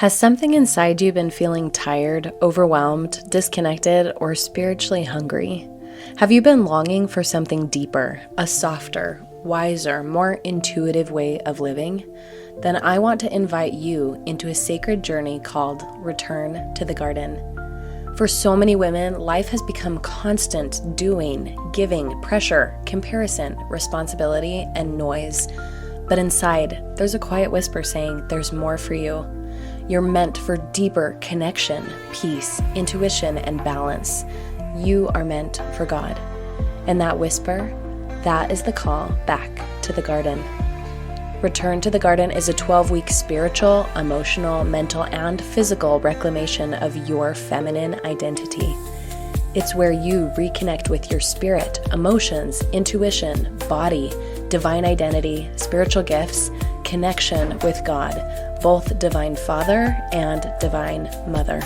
Has something inside you been feeling tired, overwhelmed, disconnected, or spiritually hungry? Have you been longing for something deeper, a softer, wiser, more intuitive way of living? Then I want to invite you into a sacred journey called Return to the Garden. For so many women, life has become constant doing, giving, pressure, comparison, responsibility, and noise. But inside, there's a quiet whisper saying there's more for you. You're meant for deeper connection, peace, intuition, and balance. You are meant for God. And that whisper, that is the call back to the garden. Return to the Garden is a 12-week spiritual, emotional, mental, and physical reclamation of your feminine identity. It's where you reconnect with your spirit, emotions, intuition, body, divine identity, spiritual gifts, connection with God, both Divine Father and Divine Mother.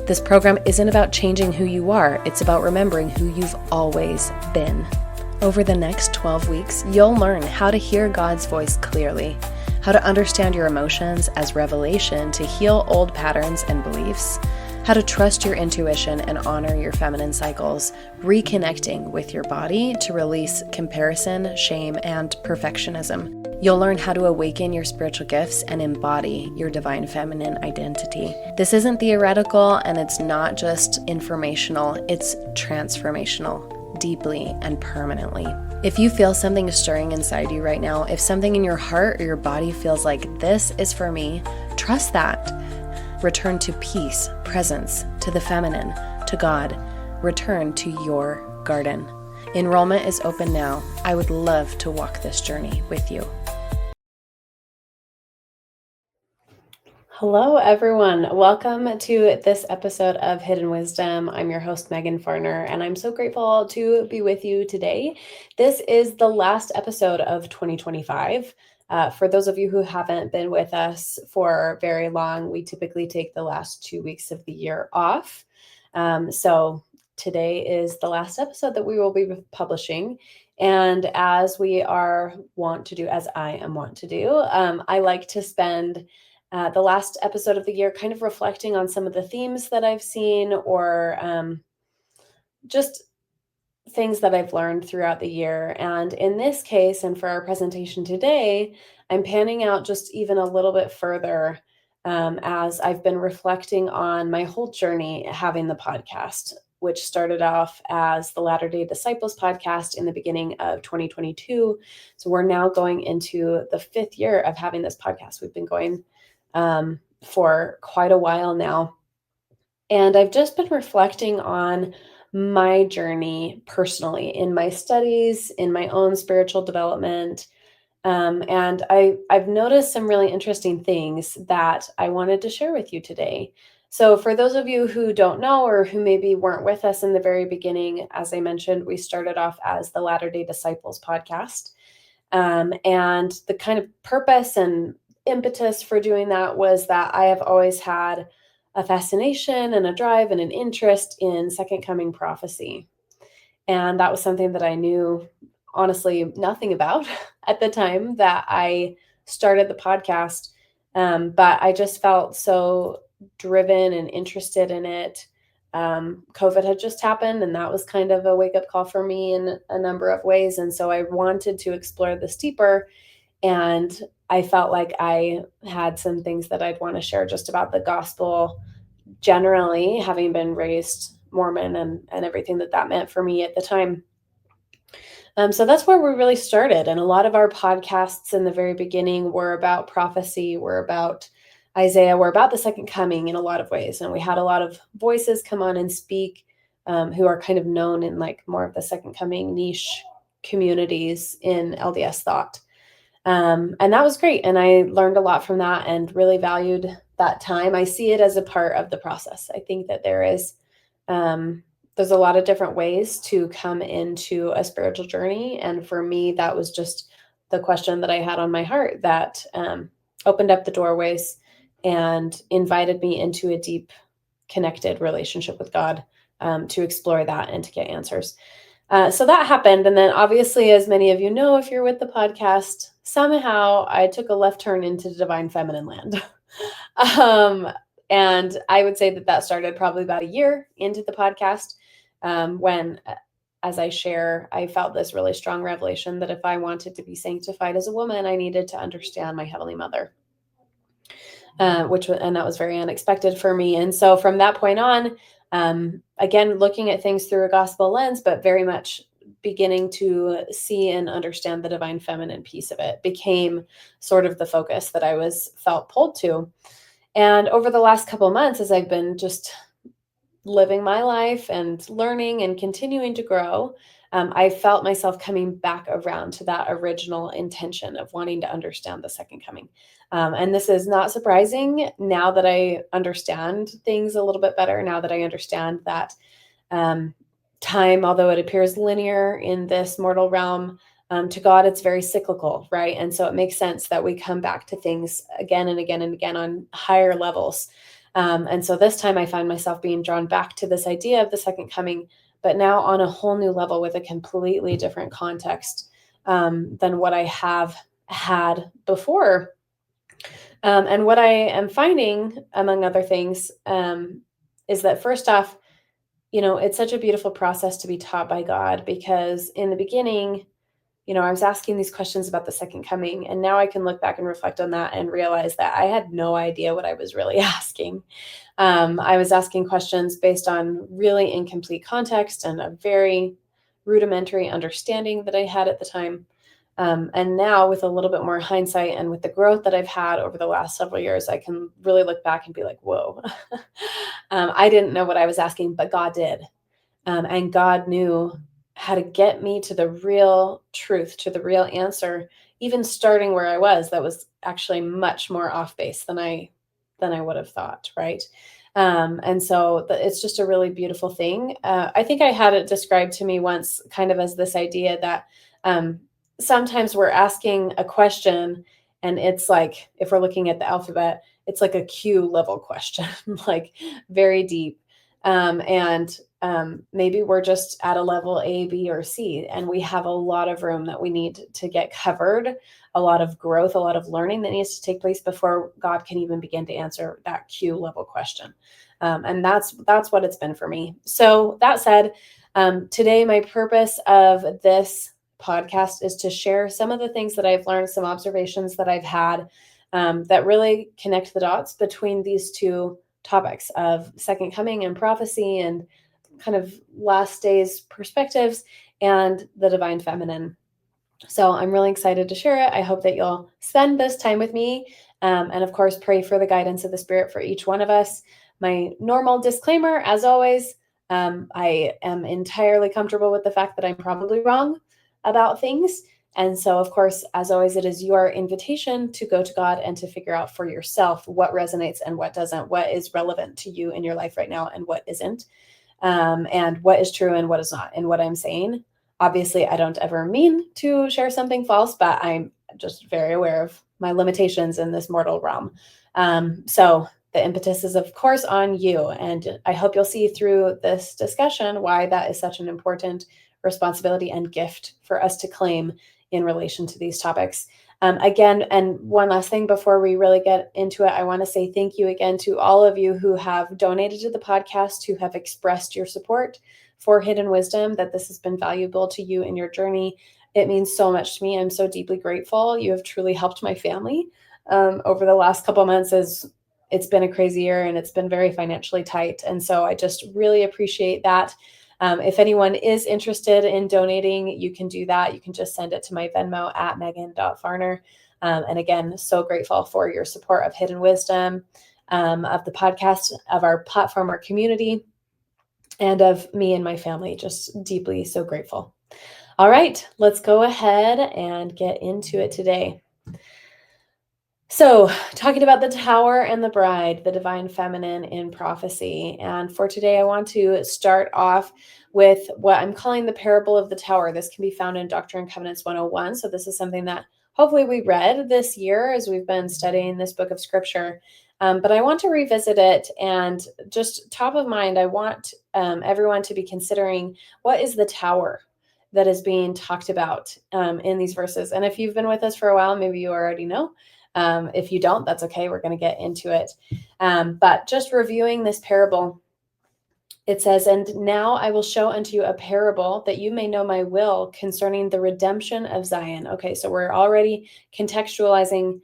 This program isn't about changing who you are, it's about remembering who you've always been. Over the next 12 weeks, you'll learn how to hear God's voice clearly, how to understand your emotions as revelation to heal old patterns and beliefs, how to trust your intuition and honor your feminine cycles, reconnecting with your body to release comparison, shame, and perfectionism. You'll learn how to awaken your spiritual gifts and embody your divine feminine identity. This isn't theoretical and it's not just informational, it's transformational, deeply and permanently. If you feel something stirring inside you right now, if something in your heart or your body feels like this is for me, trust that. Return to peace, presence, to the feminine, to God. Return to your garden. Enrollment is open now. I would love to walk this journey with you. Hello, everyone. Welcome to this episode of Hidden Wisdom. I'm your host, Meghan Farner, and I'm so grateful to be with you today. This is the last episode of 2025. For those of you who haven't been with us for very long, we typically take the last 2 weeks of the year off. So today is the last episode that we will be publishing. And as we are wont to do, as I am wont to do, I like to spend the last episode of the year kind of reflecting on some of the themes that I've seen or just things that I've learned throughout the year. And in this case, and for our presentation today, I'm panning out just even a little bit further as I've been reflecting on my whole journey having the podcast, which started off as the Latter-day Disciples podcast in the beginning of 2022. So we're now going into the 5th year of having this podcast. We've been going for quite a while now. And I've just been reflecting on my journey personally in my studies, in my own spiritual development. And I've noticed some really interesting things that I wanted to share with you today. So for those of you who don't know or who maybe weren't with us in the very beginning, as I mentioned, we started off as the Latter-day Disciples podcast. And the kind of purpose and impetus for doing that was that I have always had a fascination and a drive and an interest in second coming prophecy. And that was something that I knew honestly nothing about at the time that I started the podcast. But I just felt so driven and interested in it. COVID had just happened, and that was kind of a wake-up call for me in a number of ways. And so I wanted to explore this deeper. And I felt like I had some things that I'd want to share just about the gospel generally, having been raised Mormon and everything that meant for me at the time. So that's where we really started. And a lot of our podcasts in the very beginning were about prophecy, were about Isaiah, were about the second coming in a lot of ways. And we had a lot of voices come on and speak who are kind of known in like more of the second coming niche communities in LDS thought. And that was great. And I learned a lot from that and really valued that time. I see it as a part of the process. I think that there's a lot of different ways to come into a spiritual journey. And for me, that was just the question that I had on my heart that opened up the doorways and invited me into a deep, connected relationship with God to explore that and to get answers. So that happened. And then obviously, as many of you know, if you're with the podcast, somehow I took a left turn into divine feminine land. um, and I would say that that started probably about a year into the podcast, when, as I share, I felt this really strong revelation that if I wanted to be sanctified as a woman, I needed to understand my Heavenly Mother, and that was very unexpected for me. And so from that point on, again, looking at things through a gospel lens, but very much beginning to see and understand the divine feminine piece of it became sort of the focus that I was felt pulled to. And over the last couple of months, as I've been just living my life and learning and continuing to grow, I felt myself coming back around to that original intention of wanting to understand the second coming. And this is not surprising now that I understand things a little bit better, now that I understand that um, time, although it appears linear in this mortal realm, to God, it's very cyclical, right? And so it makes sense that we come back to things again and again and again on higher levels. And so this time I find myself being drawn back to this idea of the second coming, but now on a whole new level with a completely different context than what I have had before. And what I am finding, among other things, is that first off, it's such a beautiful process to be taught by God, because in the beginning, I was asking these questions about the second coming, and now I can look back and reflect on that and realize that I had no idea what I was really asking. I was asking questions based on really incomplete context and a very rudimentary understanding that I had at the time. And now, with a little bit more hindsight and with the growth that I've had over the last several years, I can really look back and be like, whoa, I didn't know what I was asking, but God did. And God knew how to get me to the real truth, to the real answer, even starting where I was. That was actually much more off base than I would have thought, right? And so it's just a really beautiful thing. I think I had it described to me once, kind of as this idea that um, sometimes we're asking a question, and it's like, if we're looking at the alphabet, it's like a Q level question, like very deep. And maybe we're just at a level A, B, or C, and we have a lot of room that we need to get covered, a lot of growth, a lot of learning that needs to take place before God can even begin to answer that Q level question. And that's what it's been for me. So that said, today my purpose of this podcast is to share some of the things that I've learned, some observations that I've had, that really connect the dots between these two topics of second coming and prophecy and kind of last days perspectives and the divine feminine. So I'm really excited to share it. I hope that you'll spend this time with me. And of course, pray for the guidance of the Spirit for each one of us. My normal disclaimer, as always, I am entirely comfortable with the fact that I'm probably wrong about things. And so, of course, as always, it is your invitation to go to God and to figure out for yourself what resonates and what doesn't, what is relevant to you in your life right now and what isn't, and what is true and what is not. And what I'm saying, obviously, I don't ever mean to share something false, but I'm just very aware of my limitations in this mortal realm. So the impetus is, of course, on you. And I hope you'll see through this discussion why that is such an important responsibility and gift for us to claim in relation to these topics. Again, and one last thing before we really get into it, I want to say thank you again to all of you who have donated to the podcast, who have expressed your support for Hidden Wisdom, that this has been valuable to you in your journey. It means so much to me. I'm so deeply grateful. You have truly helped my family over the last couple of months, as it's been a crazy year and it's been very financially tight. And so I just really appreciate that. If anyone is interested in donating, you can do that. You can just send it to my Venmo at Meghan.Farner. And again, so grateful for your support of Hidden Wisdom, of the podcast, of our platform, our community, and of me and my family. Just deeply so grateful. All right, let's go ahead and get into it today. So, talking about the tower and the bride, the divine feminine in prophecy. And for today, I want to start off with what I'm calling the parable of the tower. This can be found in Doctrine and Covenants 101. So, this is something that hopefully we read this year as we've been studying this book of scripture. But I want to revisit it, and just top of mind, I want everyone to be considering, what is the tower that is being talked about in these verses. And if you've been with us for a while, maybe you already know. If you don't, that's okay. We're going to get into it. But just reviewing this parable, it says, "And now I will show unto you a parable that you may know my will concerning the redemption of Zion." Okay, so we're already contextualizing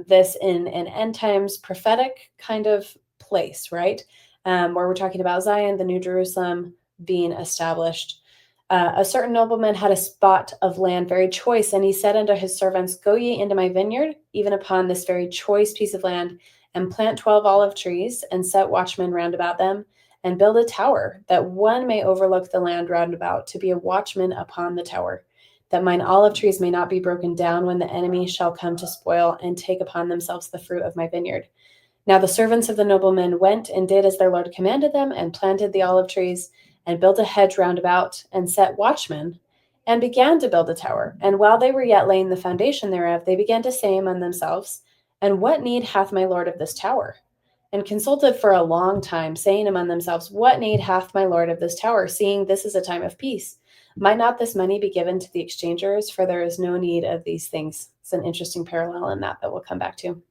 this in an end times prophetic kind of place, right? Where we're talking about Zion, the New Jerusalem being established. A certain nobleman had a spot of land very choice, and he said unto his servants, "Go ye into my vineyard, even upon this very choice piece of land, and plant 12 olive trees, and set watchmen round about them, and build a tower, that one may overlook the land round about, to be a watchman upon the tower, that mine olive trees may not be broken down when the enemy shall come to spoil and take upon themselves the fruit of my vineyard." Now the servants of the nobleman went and did as their lord commanded them, and planted the olive trees, and built a hedge round about, and set watchmen, and began to build a tower. And while they were yet laying the foundation thereof, they began to say among themselves, "And what need hath my lord of this tower?" And consulted for a long time, saying among themselves, "What need hath my lord of this tower, seeing this is a time of peace? Might not this money be given to the exchangers? For there is no need of these things." It's an interesting parallel in that we'll come back to.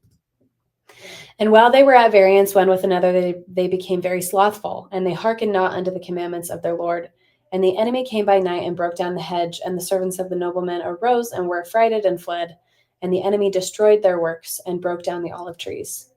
"And while they were at variance one with another, they became very slothful, and they hearkened not unto the commandments of their Lord. And the enemy came by night and broke down the hedge, and the servants of the nobleman arose and were affrighted and fled. And the enemy destroyed their works and broke down the olive trees.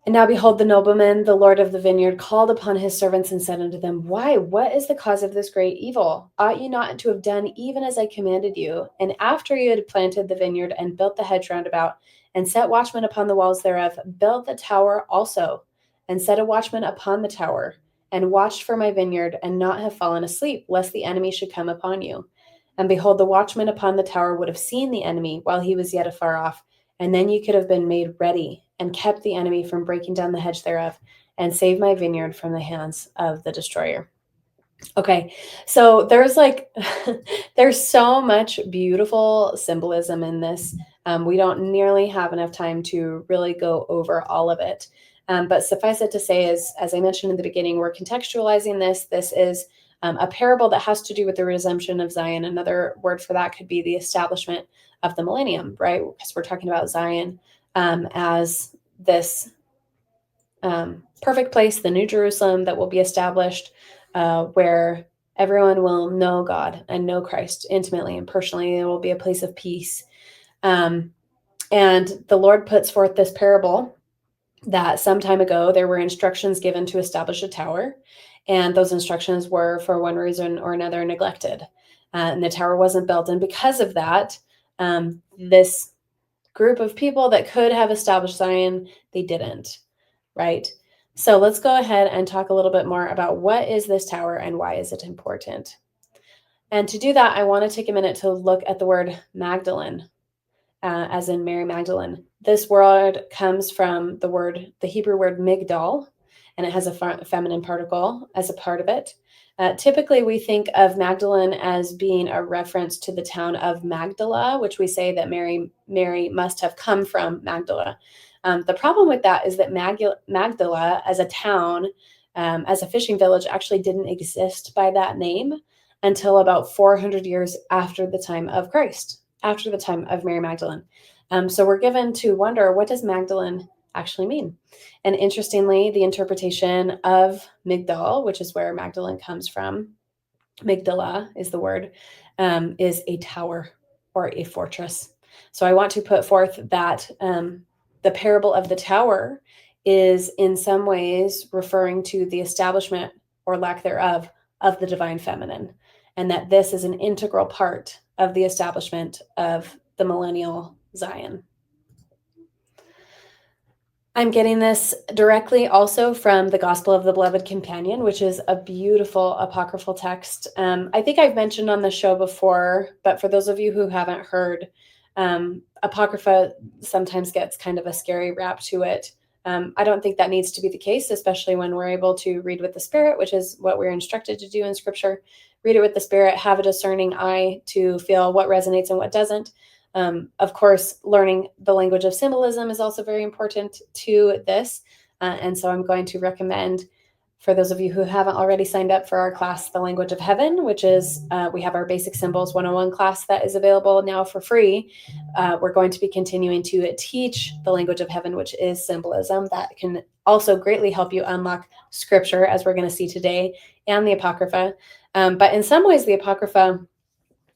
And now behold, the nobleman, the lord of the vineyard, called upon his servants and said unto them, Why, what is the cause of this great evil? Ought ye not to have done even as I commanded you? And after you had planted the vineyard and built the hedge round about, and set watchmen upon the walls thereof, built the tower also, and set a watchman upon the tower, and watched for my vineyard, and not have fallen asleep, lest the enemy should come upon you. And behold, the watchman upon the tower would have seen the enemy while he was yet afar off, and then you could have been made ready, and kept the enemy from breaking down the hedge thereof, and saved my vineyard from the hands of the destroyer. Okay, so there's there's so much beautiful symbolism in this. We don't nearly have enough time to really go over all of it. But suffice it to say, as I mentioned in the beginning, we're contextualizing this. This is a parable that has to do with the redemption of Zion. Another word for that could be the establishment of the millennium, right? Because we're talking about Zion as this perfect place, the New Jerusalem that will be established, where everyone will know God and know Christ intimately and personally. It will be a place of peace. And the Lord puts forth this parable that some time ago there were instructions given to establish a tower, and those instructions were, for one reason or another, neglected. And the tower wasn't built. And because of that, this group of people that could have established Zion, they didn't, right? So let's go ahead and talk a little bit more about what is this tower and why is it important. And to do that, I want to take a minute to look at the word Magdalene, as in Mary Magdalene. This word comes from the Hebrew word migdal, and it has a feminine particle as a part of it. Typically, we think of Magdalene as being a reference to the town of Magdala, which we say that Mary must have come from Magdala. The problem with that is that Magdala as a town, as a fishing village, actually didn't exist by that name until about 400 years after the time of Christ, after the time of Mary Magdalene. So we're given to wonder, what does Magdalene actually mean? And interestingly, the interpretation of Migdal, which is where Magdalene comes from, Migdala is the word, is a tower or a fortress. So I want to put forth that the parable of the tower is in some ways referring to the establishment or lack thereof of the divine feminine, and that this is an integral part of the establishment of the millennial Zion. I'm getting this directly also from the Gospel of the Beloved Companion, which is a beautiful apocryphal text. I think I've mentioned on the show before, but for those of you who haven't heard, Apocrypha sometimes gets kind of a scary rap to it. I don't think that needs to be the case, especially when we're able to read with the Spirit, which is what we're instructed to do in Scripture. Read it with the Spirit, have a discerning eye to feel what resonates and what doesn't. Of course, learning the language of symbolism is also very important to this. And so I'm going to recommend For those of you who haven't already signed up for our class, The Language of Heaven, which is, we have our Basic Symbols 101 class that is available now for free. We're going to be continuing to teach the language of heaven, which is symbolism. That can also greatly help you unlock scripture, as we're going to see today, and the Apocrypha. But in some ways, the Apocrypha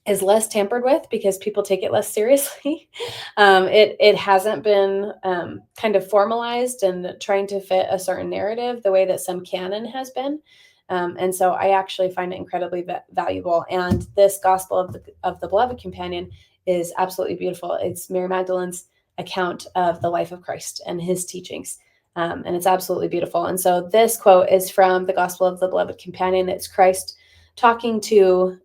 is less tampered with because people take it less seriously. It hasn't been kind of formalized and trying to fit a certain narrative the way that some canon has been. And so I actually find it incredibly valuable. And this Gospel of the Beloved Companion is absolutely beautiful. It's Mary Magdalene's account of the life of Christ and his teachings. And it's absolutely beautiful. And so this quote is from the Gospel of the Beloved Companion. It's Christ talking to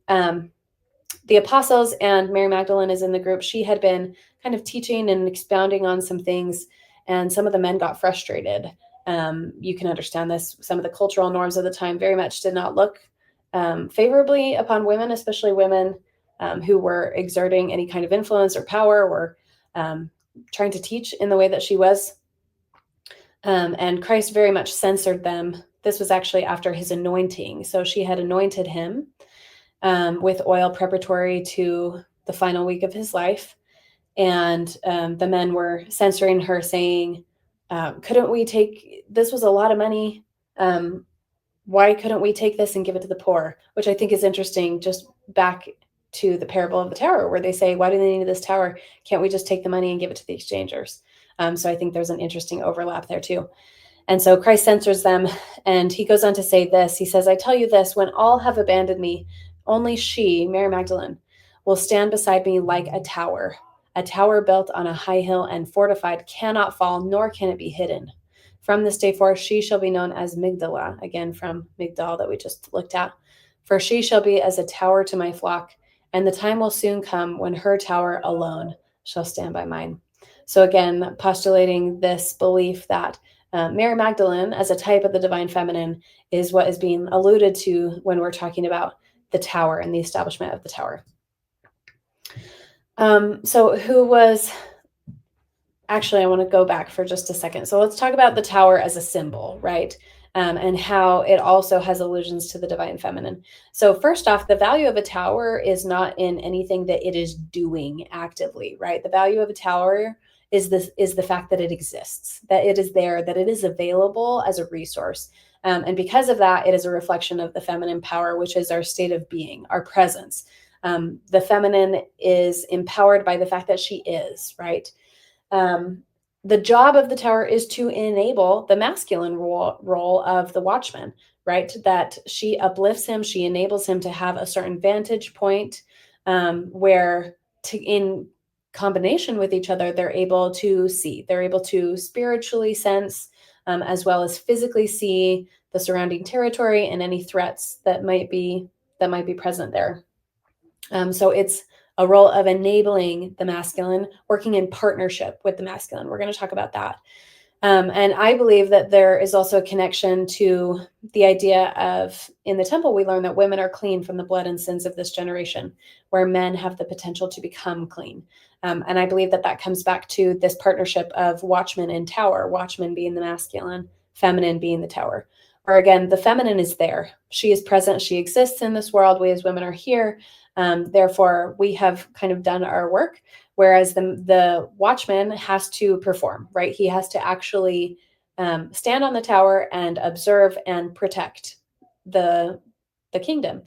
the apostles, and Mary Magdalene is in the group. She had been kind of teaching and expounding on some things, and some of the men got frustrated. You can understand this. Some of the cultural norms of the time very much did not look favorably upon women, especially women who were exerting any kind of influence or power, or trying to teach in the way that she was. And Christ very much censored them. This was actually after his anointing. So she had anointed him with oil preparatory to the final week of his life. And the men were censoring her, saying, couldn't we take, this was a lot of money. Why couldn't we take this and give it to the poor? Which I think is interesting, just back to the parable of the tower, where they say, why do they need this tower? Can't we just take the money and give it to the exchangers? So I think there's an interesting overlap there too. And so Christ censors them, and he goes on to say this. He says, I tell you this, when all have abandoned me, only she, Mary Magdalene, will stand beside me like a tower. A tower built on a high hill and fortified cannot fall, nor can it be hidden. From this day forth, she shall be known as Migdala, again from Migdal that we just looked at. For she shall be as a tower to my flock, and the time will soon come when her tower alone shall stand by mine. So again, postulating this belief that Mary Magdalene, as a type of the divine feminine, is what is being alluded to when we're talking about the tower and the establishment of the tower. So who was, actually, I want to go back for just a second. So let's talk about the tower as a symbol, right? And how it also has allusions to the divine feminine. So first off, the value of a tower is not in anything that it is doing actively, right? The value of a tower is the fact that it exists, that it is there, that it is available as a resource. And because of that, it is a reflection of the feminine power, which is our state of being, our presence. The feminine is empowered by the fact that she is, right? The job of the tower is to enable the masculine role of the watchman, right? That she uplifts him, she enables him to have a certain vantage point where in combination with each other, they're able to see, they're able to spiritually sense, as well as physically see the surrounding territory and any threats that might be present there. So it's a role of enabling the masculine, working in partnership with the masculine. We're going to talk about that. And I believe that there is also a connection to the idea of, in the temple, we learn that women are clean from the blood and sins of this generation, where men have the potential to become clean. And I believe that that comes back to this partnership of watchman and tower, watchman being the masculine, feminine being the tower. Or again, the feminine is there. She is present. She exists in this world. We as women are here. Therefore, we have kind of done our work, whereas the watchman has to perform, right? He has to actually stand on the tower and observe and protect the kingdom.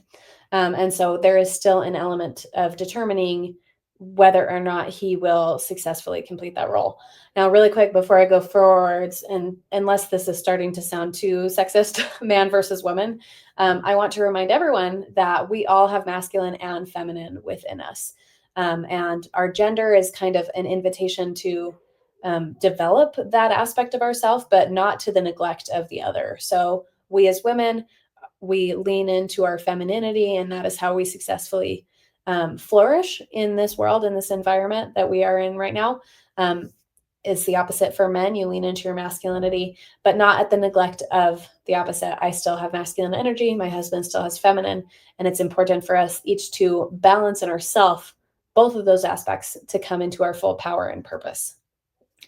And so there is still an element of determining whether or not he will successfully complete that role. Now, really quick, before I go forwards, and unless this is starting to sound too sexist, man versus woman, I want to remind everyone that we all have masculine and feminine within us. And our gender is kind of an invitation to develop that aspect of ourselves, but not to the neglect of the other. So we as women, we lean into our femininity, and that is how we successfully flourish in this world, in this environment that we are in right now. Is the opposite for men. You lean into your masculinity, but not at the neglect of the opposite. I still have masculine energy. My husband still has feminine. And it's important for us each to balance in ourselves both of those aspects to come into our full power and purpose.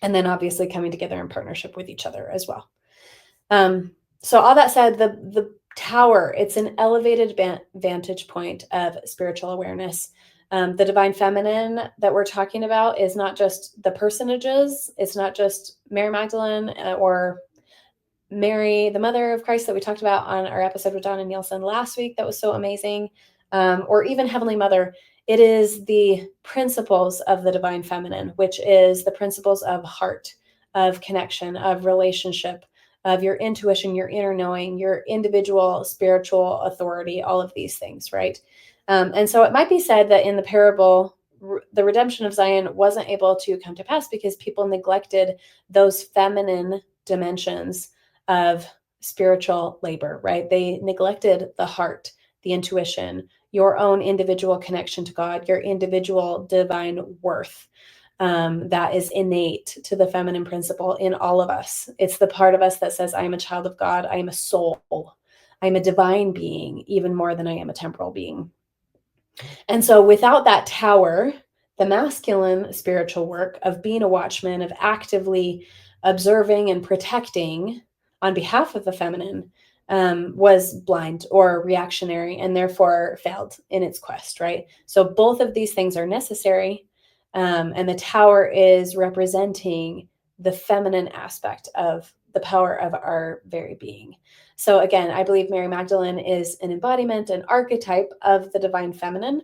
And then obviously coming together in partnership with each other as well. So all that said, the tower, it's an elevated vantage point of spiritual awareness. The divine feminine that we're talking about is not just the personages. It's not just Mary Magdalene or Mary, the mother of Christ that we talked about on our episode with Donna Nielsen last week. That was so amazing. Or even Heavenly Mother. It is the principles of the divine feminine, which is the principles of heart, of connection, of relationship, of your intuition, your inner knowing, your individual spiritual authority, all of these things, right? And so it might be said that in the parable, the redemption of Zion wasn't able to come to pass because people neglected those feminine dimensions of spiritual labor, right? They neglected the heart, the intuition, your own individual connection to God, your individual divine worth. That is innate to the feminine principle in all of us. It's the part of us that says, I am a child of God, I am a soul, I'm a divine being, even more than I am a temporal being. And so without that tower, the masculine spiritual work of being a watchman, of actively observing and protecting on behalf of the feminine, was blind or reactionary and therefore failed in its quest, right? So both of these things are necessary. And the tower is representing the feminine aspect of the power of our very being. So again, I believe Mary Magdalene is an embodiment, an archetype of the divine feminine.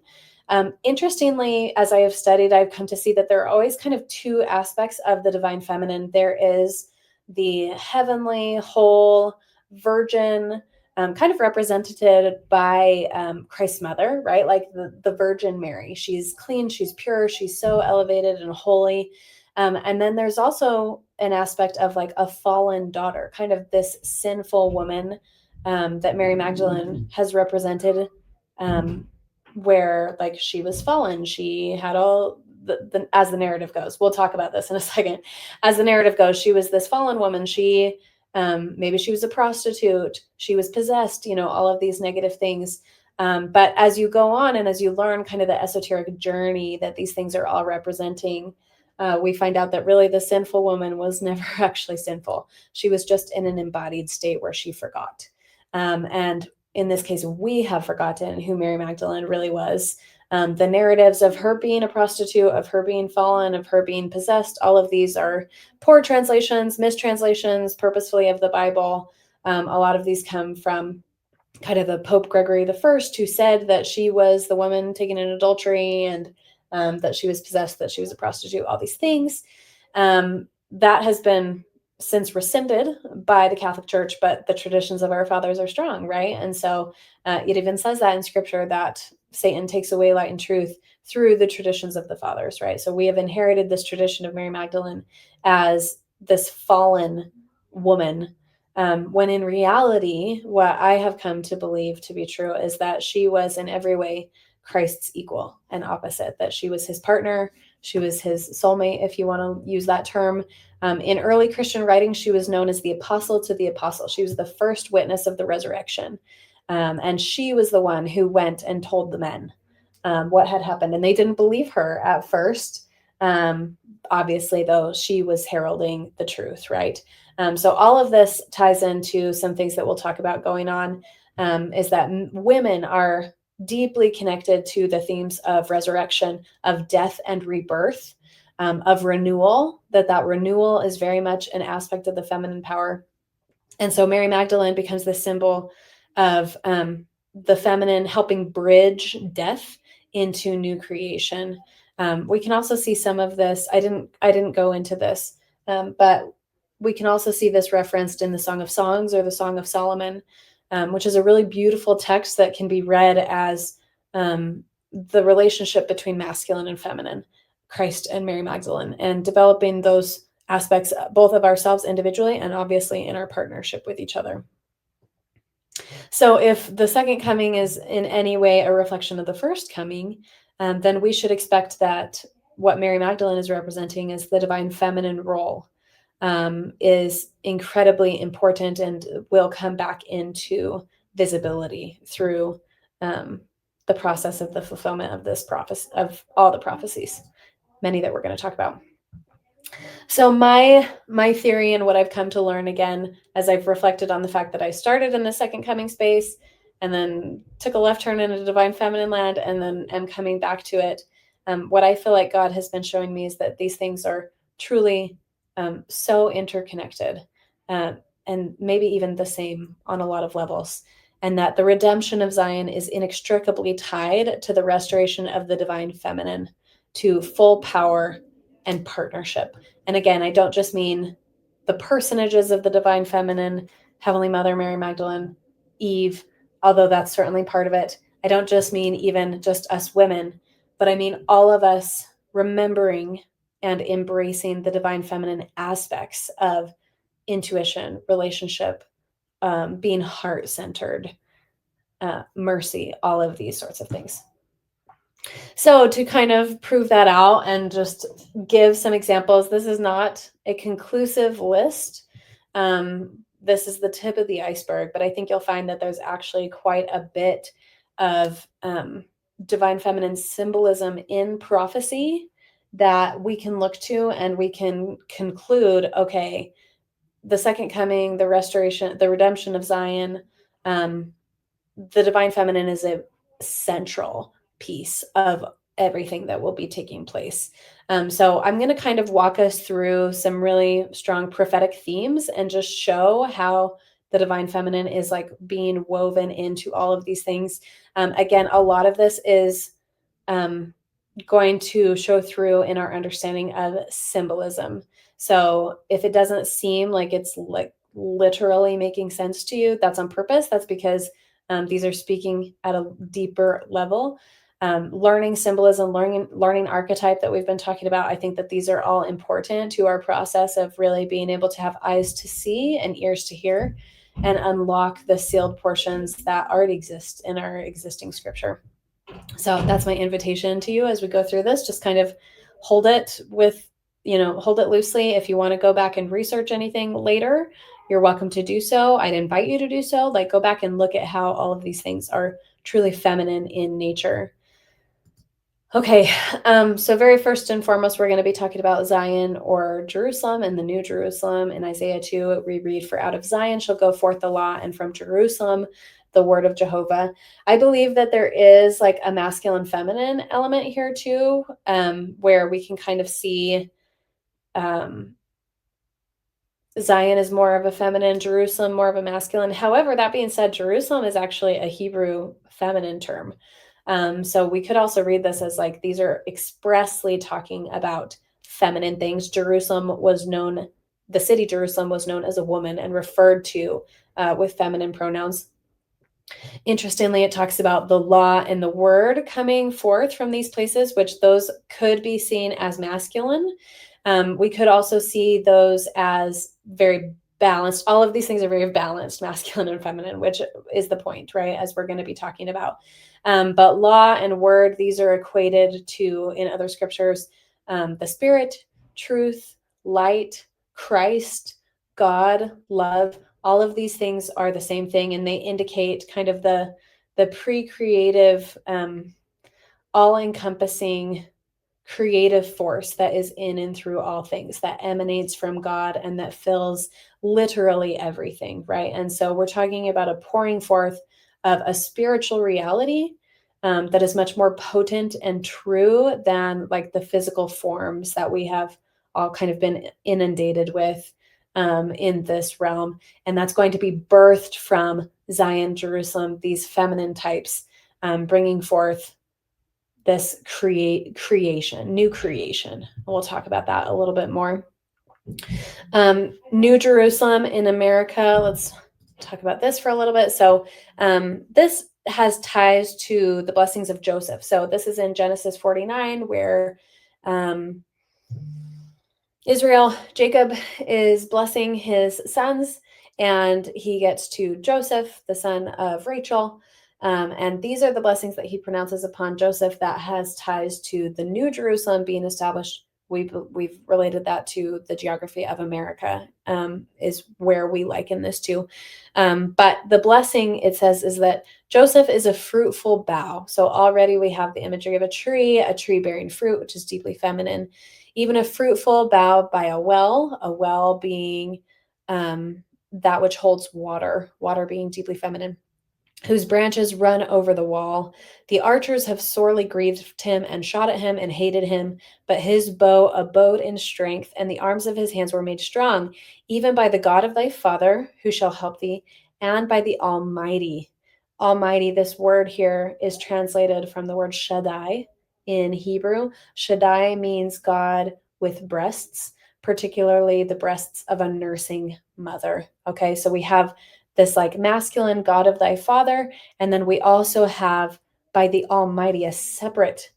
Interestingly, as I have studied, I've come to see that there are always kind of two aspects of the divine feminine. There is the heavenly, whole, virgin, kind of represented by Christ's mother, right? Like the Virgin Mary. She's clean, she's pure, she's so elevated and holy. And then there's also an aspect of like a fallen daughter, kind of this sinful woman that Mary Magdalene has represented, where like she was fallen. She had all as the narrative goes. We'll talk about this in a second. As the narrative goes, she was this fallen woman. She maybe she was a prostitute. She was possessed. All of these negative things. But as you go on and as you learn kind of the esoteric journey that these things are all representing, we find out that really the sinful woman was never actually sinful. She was just in an embodied state where she forgot. And in this case, we have forgotten who Mary Magdalene really was. The narratives of her being a prostitute, of her being fallen, of her being possessed, all of these are poor translations, mistranslations, purposefully of the Bible. A lot of these come from kind of the Pope Gregory the First, who said that she was the woman taken in adultery and that she was possessed, that she was a prostitute, all these things. That has been since rescinded by the Catholic Church, but the traditions of our fathers are strong, right? And so it even says that in Scripture that Satan takes away light and truth through the traditions of the fathers, right? So we have inherited this tradition of Mary Magdalene as this fallen woman, when in reality, what I have come to believe to be true is that she was in every way Christ's equal and opposite, that she was his partner, she was his soulmate, if you want to use that term. In early Christian writing, she was known as the apostle to the apostle. She was the first witness of the resurrection. And she was the one who went and told the men what had happened. And they didn't believe her at first. Obviously, though, she was heralding the truth, right? So all of this ties into some things that we'll talk about going on, is that women are deeply connected to the themes of resurrection, of death and rebirth, of renewal, that renewal is very much an aspect of the feminine power. And so Mary Magdalene becomes the symbol of the feminine helping bridge death into new creation. We can also see some of this. I didn't go into this, but we can also see this referenced in the Song of Songs or the Song of Solomon, which is a really beautiful text that can be read as the relationship between masculine and feminine, Christ and Mary Magdalene, and developing those aspects, both of ourselves individually and obviously in our partnership with each other. So if the second coming is in any way a reflection of the first coming, then we should expect that what Mary Magdalene is representing is the divine feminine role, is incredibly important and will come back into visibility through the process of the fulfillment of this prophecy, of all the prophecies, many that we're going to talk about. So my theory and what I've come to learn again as I've reflected on the fact that I started in the second coming space and then took a left turn into divine feminine land and then am coming back to it. What I feel like God has been showing me is that these things are truly so interconnected, uh, and maybe even the same on a lot of levels. And that the redemption of Zion is inextricably tied to the restoration of the divine feminine to full power and partnership. And again, I don't just mean the personages of the divine feminine, Heavenly Mother, Mary Magdalene, Eve, although that's certainly part of it. I don't just mean even just us women, but I mean all of us remembering and embracing the divine feminine aspects of intuition, relationship, being heart centered, mercy, all of these sorts of things. So, to kind of prove that out and just give some examples, this is not a conclusive list. This is the tip of the iceberg, but I think you'll find that there's actually quite a bit of divine feminine symbolism in prophecy that we can look to and we can conclude okay, the second coming, the restoration, the redemption of Zion, um, the divine feminine is a central piece of everything that will be taking place. So I'm going to kind of walk us through some really strong prophetic themes and just show how the divine feminine is like being woven into all of these things. Again, a lot of this is um, going to show through in our understanding of symbolism. So if it doesn't seem like it's like literally making sense to you, that's on purpose. That's because these are speaking at a deeper level. Learning symbolism, learning archetype that we've been talking about. I think that these are all important to our process of really being able to have eyes to see and ears to hear and unlock the sealed portions that already exist in our existing scripture. So that's my invitation to you as we go through this. Just kind of hold it with, hold it loosely. If you want to go back and research anything later, you're welcome to do so. I'd invite you to do so. Like, go back and look at how all of these things are truly feminine in nature. Okay, so very first and foremost, we're going to be talking about Zion or Jerusalem and the New Jerusalem. In Isaiah 2, we read, "For out of Zion shall go forth the law, and from Jerusalem the word of Jehovah." I believe that there is like a masculine feminine element here too, where we can kind of see um, Zion is more of a feminine, Jerusalem more of a masculine. However, that being said, Jerusalem is actually a Hebrew feminine term. So we could also read this as like these are expressly talking about feminine things. The city Jerusalem was known as a woman and referred to with feminine pronouns. Interestingly, it talks about the law and the word coming forth from these places, which those could be seen as masculine. We could also see those as very balanced. All of these things are very balanced, masculine and feminine, which is the point, right? As we're going to be talking about. But law and word, these are equated to, in other scriptures, the spirit, truth, light, Christ, God, love. All of these things are the same thing, and they indicate kind of the pre-creative, all-encompassing creative force that is in and through all things, that emanates from God and that fills literally everything, right? And so we're talking about a pouring forth of a spiritual reality that is much more potent and true than like the physical forms that we have all kind of been inundated with in this realm. And that's going to be birthed from Zion, Jerusalem, these feminine types, bringing forth this new creation. We'll talk about that a little bit more. New Jerusalem in America. Let's talk about this for a little bit. So this has ties to the blessings of Joseph. So this is in Genesis 49, where Jacob is blessing his sons, and he gets to Joseph, the son of Rachel. And these are the blessings that he pronounces upon Joseph that has ties to the New Jerusalem being established. We've related that to the geography of America, is where we liken this to. But the blessing, it says, is that Joseph is a fruitful bough. So already we have the imagery of a tree bearing fruit, which is deeply feminine. even a fruitful bough by a well being that which holds water, water being deeply feminine, whose branches run over the wall. The archers have sorely grieved him and shot at him and hated him, but his bow abode in strength, and the arms of his hands were made strong, even by the God of thy father, who shall help thee, and by the Almighty. Almighty, this word here is translated from the word Shaddai in Hebrew. Shaddai means God with breasts, particularly the breasts of a nursing mother. Okay, so we have this like masculine God of thy father. And then we also have by the Almighty, a separate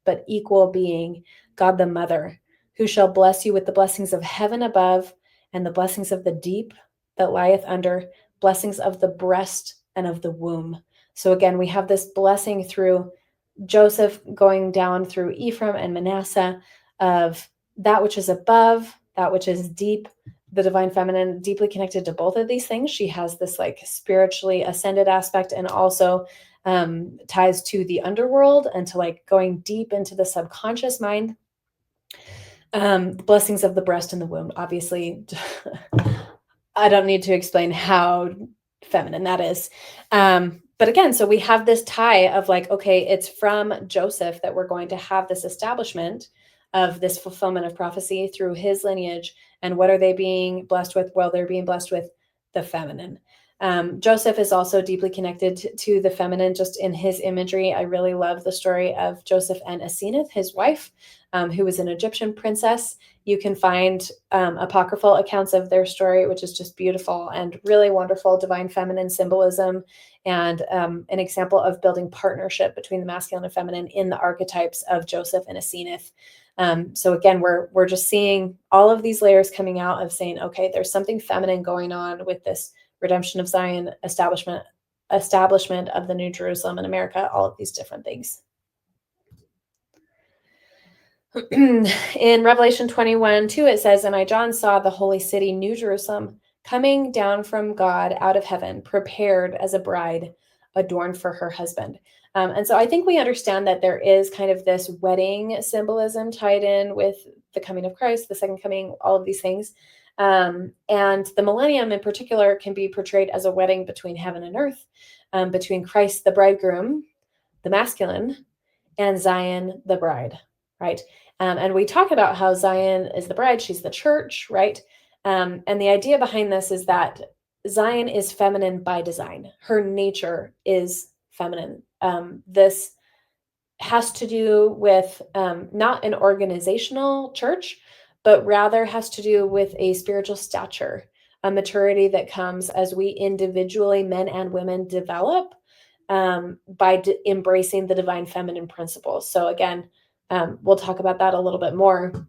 but equal being, God the Mother, who shall bless you with the blessings of heaven above and the blessings of the deep that lieth under, blessings of the breast and of the womb. So again, we have this blessing through Joseph going down through Ephraim and Manasseh of that which is above, that which is deep, the divine feminine, deeply connected to both of these things. She has this like spiritually ascended aspect, and also ties to the underworld and to like going deep into the subconscious mind. The blessings of the breast and the womb, obviously. I don't need to explain how feminine that is. But again, so we have this tie of like, okay, it's from Joseph that we're going to have this establishment of this fulfillment of prophecy through his lineage. And what are they being blessed with? Well, they're being blessed with the feminine. Joseph is also deeply connected to the feminine just in his imagery. I really love the story of Joseph and Asenath, his wife, who was an Egyptian princess. You can find apocryphal accounts of their story, which is just beautiful and really wonderful divine feminine symbolism, and an example of building partnership between the masculine and feminine in the archetypes of Joseph and Asenath. So again, we're just seeing all of these layers coming out of saying, okay, there's something feminine going on with this redemption of Zion, establishment of the New Jerusalem in America, all of these different things. In Revelation 21:2, it says, and I, John, saw the holy city, New Jerusalem, coming down from God out of heaven, prepared as a bride adorned for her husband. And so I think we understand that there is kind of this wedding symbolism tied in with the coming of Christ, the second coming, all of these things. And the millennium in particular can be portrayed as a wedding between heaven and earth, between Christ, the bridegroom, the masculine, and Zion, the bride, right? And we talk about how Zion is the bride, she's the church, right? And the idea behind this is that Zion is feminine by design. Her nature is feminine. This has to do with not an organizational church, but rather has to do with a spiritual stature, a maturity that comes as we individually, men and women, develop by embracing the divine feminine principles. So again, we'll talk about that a little bit more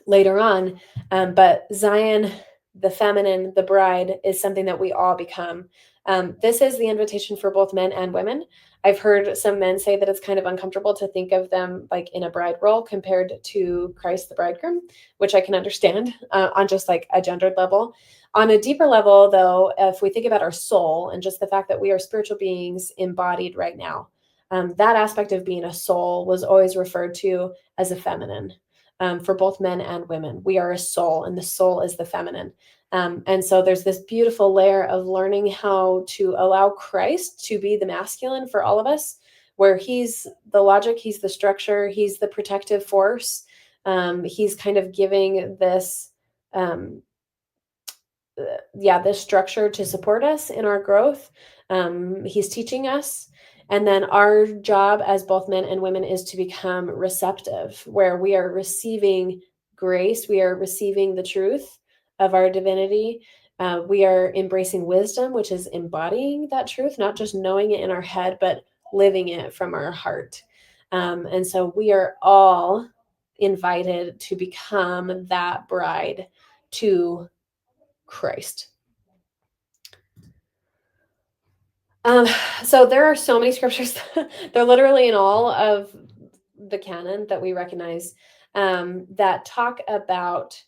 later on. But Zion, the feminine, the bride, is something that we all become. This is the invitation for both men and women. I've heard some men say that it's kind of uncomfortable to think of them like in a bride role compared to Christ, the bridegroom, which I can understand on just like a gendered level. On a deeper level, though, if we think about our soul and just the fact that we are spiritual beings embodied right now, that aspect of being a soul was always referred to as a feminine. For both men and women, we are a soul, and the soul is the feminine. And so there's this beautiful layer of learning how to allow Christ to be the masculine for all of us, where he's the logic, he's the structure, he's the protective force. He's kind of giving this this structure to support us in our growth. He's teaching us. And then our job as both men and women is to become receptive, where we are receiving grace, we are receiving the truth of our divinity. We are embracing wisdom, which is embodying that truth, not just knowing it in our head, but living it from our heart. And so we are all invited to become that bride to Christ. So there are so many scriptures. They're literally in all of the canon that we recognize that talk about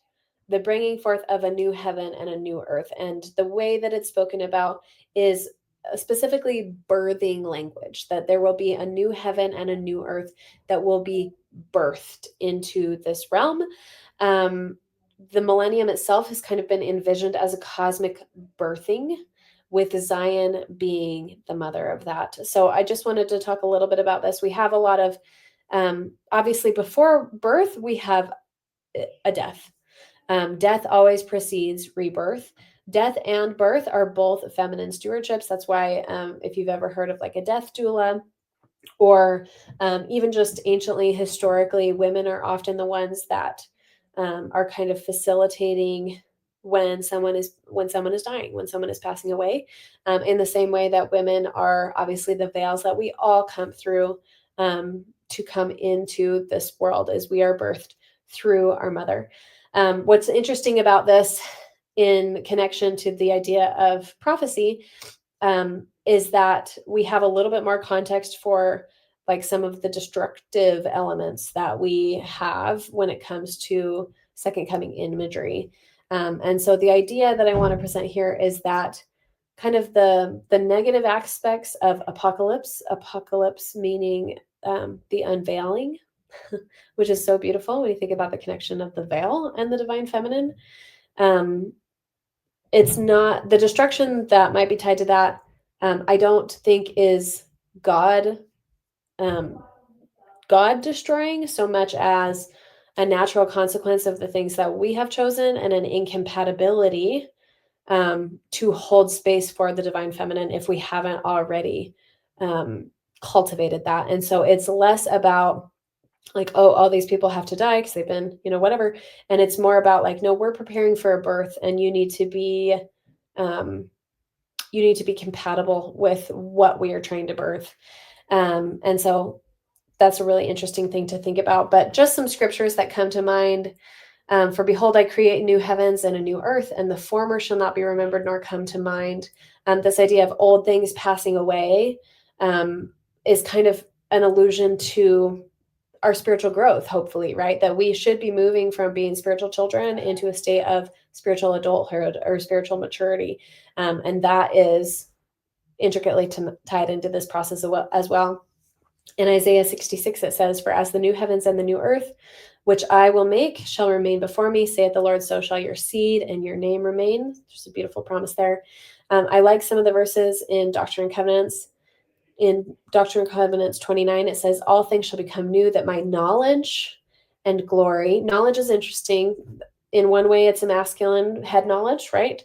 the bringing forth of a new heaven and a new earth. And the way that it's spoken about is specifically birthing language, that there will be a new heaven and a new earth that will be birthed into this realm. The millennium itself has kind of been envisioned as a cosmic birthing, with Zion being the mother of that. So I just wanted to talk a little bit about this. We have a lot of, obviously, before birth, we have a death. Death always precedes rebirth. Death and birth are both feminine stewardships. That's why, if you've ever heard of like a death doula, or even just anciently, historically, women are often the ones that are kind of facilitating when someone is dying, when someone is passing away. In the same way that women are obviously the veils that we all come through to come into this world, as we are birthed through our mother. What's interesting about this, in connection to the idea of prophecy, is that we have a little bit more context for like some of the destructive elements that we have when it comes to second coming imagery. And so the idea that I want to present here is that kind of the negative aspects of apocalypse meaning the unveiling, which is so beautiful when you think about the connection of the veil and the divine feminine. It's not the destruction that might be tied to that. I don't think is God, God destroying, so much as a natural consequence of the things that we have chosen, and an incompatibility to hold space for the divine feminine if we haven't already cultivated that. And so it's less about like, oh, all these people have to die because they've been, whatever. And it's more about like, no, we're preparing for a birth, and you need to be compatible with what we are trying to birth. And so that's a really interesting thing to think about. But just some scriptures that come to mind. For behold, I create new heavens and a new earth, and the former shall not be remembered nor come to mind. This idea of old things passing away is kind of an allusion to our spiritual growth, hopefully, right? That we should be moving from being spiritual children into a state of spiritual adulthood or spiritual maturity. And that is intricately tied into this process as well. In Isaiah 66, it says, for as the new heavens and the new earth, which I will make, shall remain before me, saith the Lord, so shall your seed and your name remain. There's a beautiful promise there. I like some of the verses in Doctrine and Covenants. In Doctrine and Covenants 29, it says, all things shall become new, that my knowledge and glory. Knowledge is interesting. In one way, it's a masculine head knowledge, right?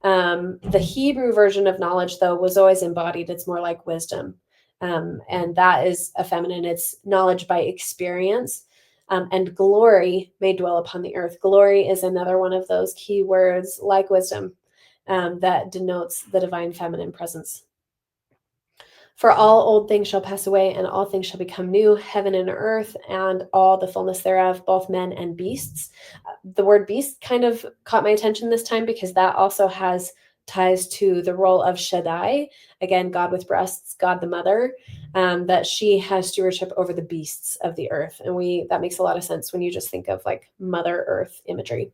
The Hebrew version of knowledge, though, was always embodied. It's more like wisdom. And that is a feminine. It's knowledge by experience. And glory may dwell upon the earth. Glory is another one of those key words, like wisdom, that denotes the divine feminine presence. For all old things shall pass away, and all things shall become new, heaven and earth, and all the fullness thereof, both men and beasts. The word beast kind of caught my attention this time, because that also has ties to the role of Shaddai, again, God with breasts, God the mother, that she has stewardship over the beasts of the earth. And that makes a lot of sense when you just think of like Mother Earth imagery.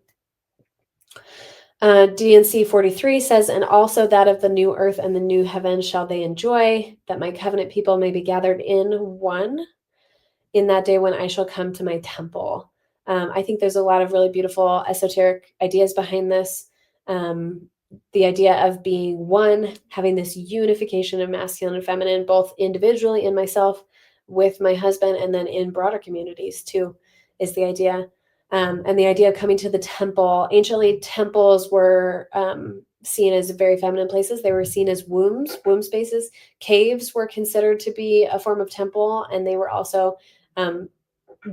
DNC 43 says, and also that of the new earth and the new heaven shall they enjoy, that my covenant people may be gathered in one in that day when I shall come to my temple. I think there's a lot of really beautiful esoteric ideas behind this. The idea of being one, having this unification of masculine and feminine, both individually in myself, with my husband, and then in broader communities too, is the idea. And the idea of coming to the temple. Anciently, temples were seen as very feminine places. They were seen as womb spaces. Caves were considered to be a form of temple, and they were also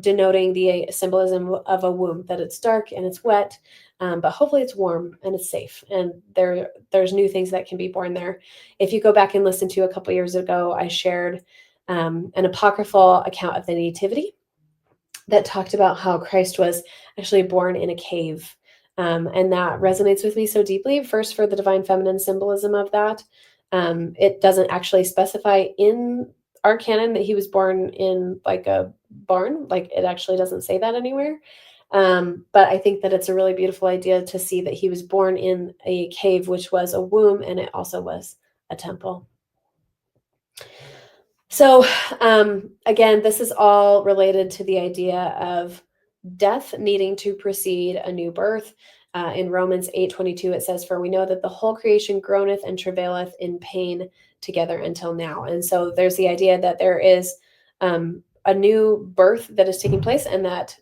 denoting the symbolism of a womb, that it's dark and it's wet, but hopefully it's warm and it's safe, and there's new things that can be born there. If you go back and listen to a couple years ago, I shared an apocryphal account of the Nativity that talked about how Christ was actually born in a cave. And that resonates with me so deeply. First, for the divine feminine symbolism of that. It doesn't actually specify in our canon that he was born in like a barn. Like, it actually doesn't say that anywhere. But I think that it's a really beautiful idea to see that he was born in a cave, which was a womb, and it also was a temple. So, again, this is all related to the idea of death needing to precede a new birth. In Romans 8:22, it says, "For we know that the whole creation groaneth and travaileth in pain together until now." And so there's the idea that there is a new birth that is taking place, and that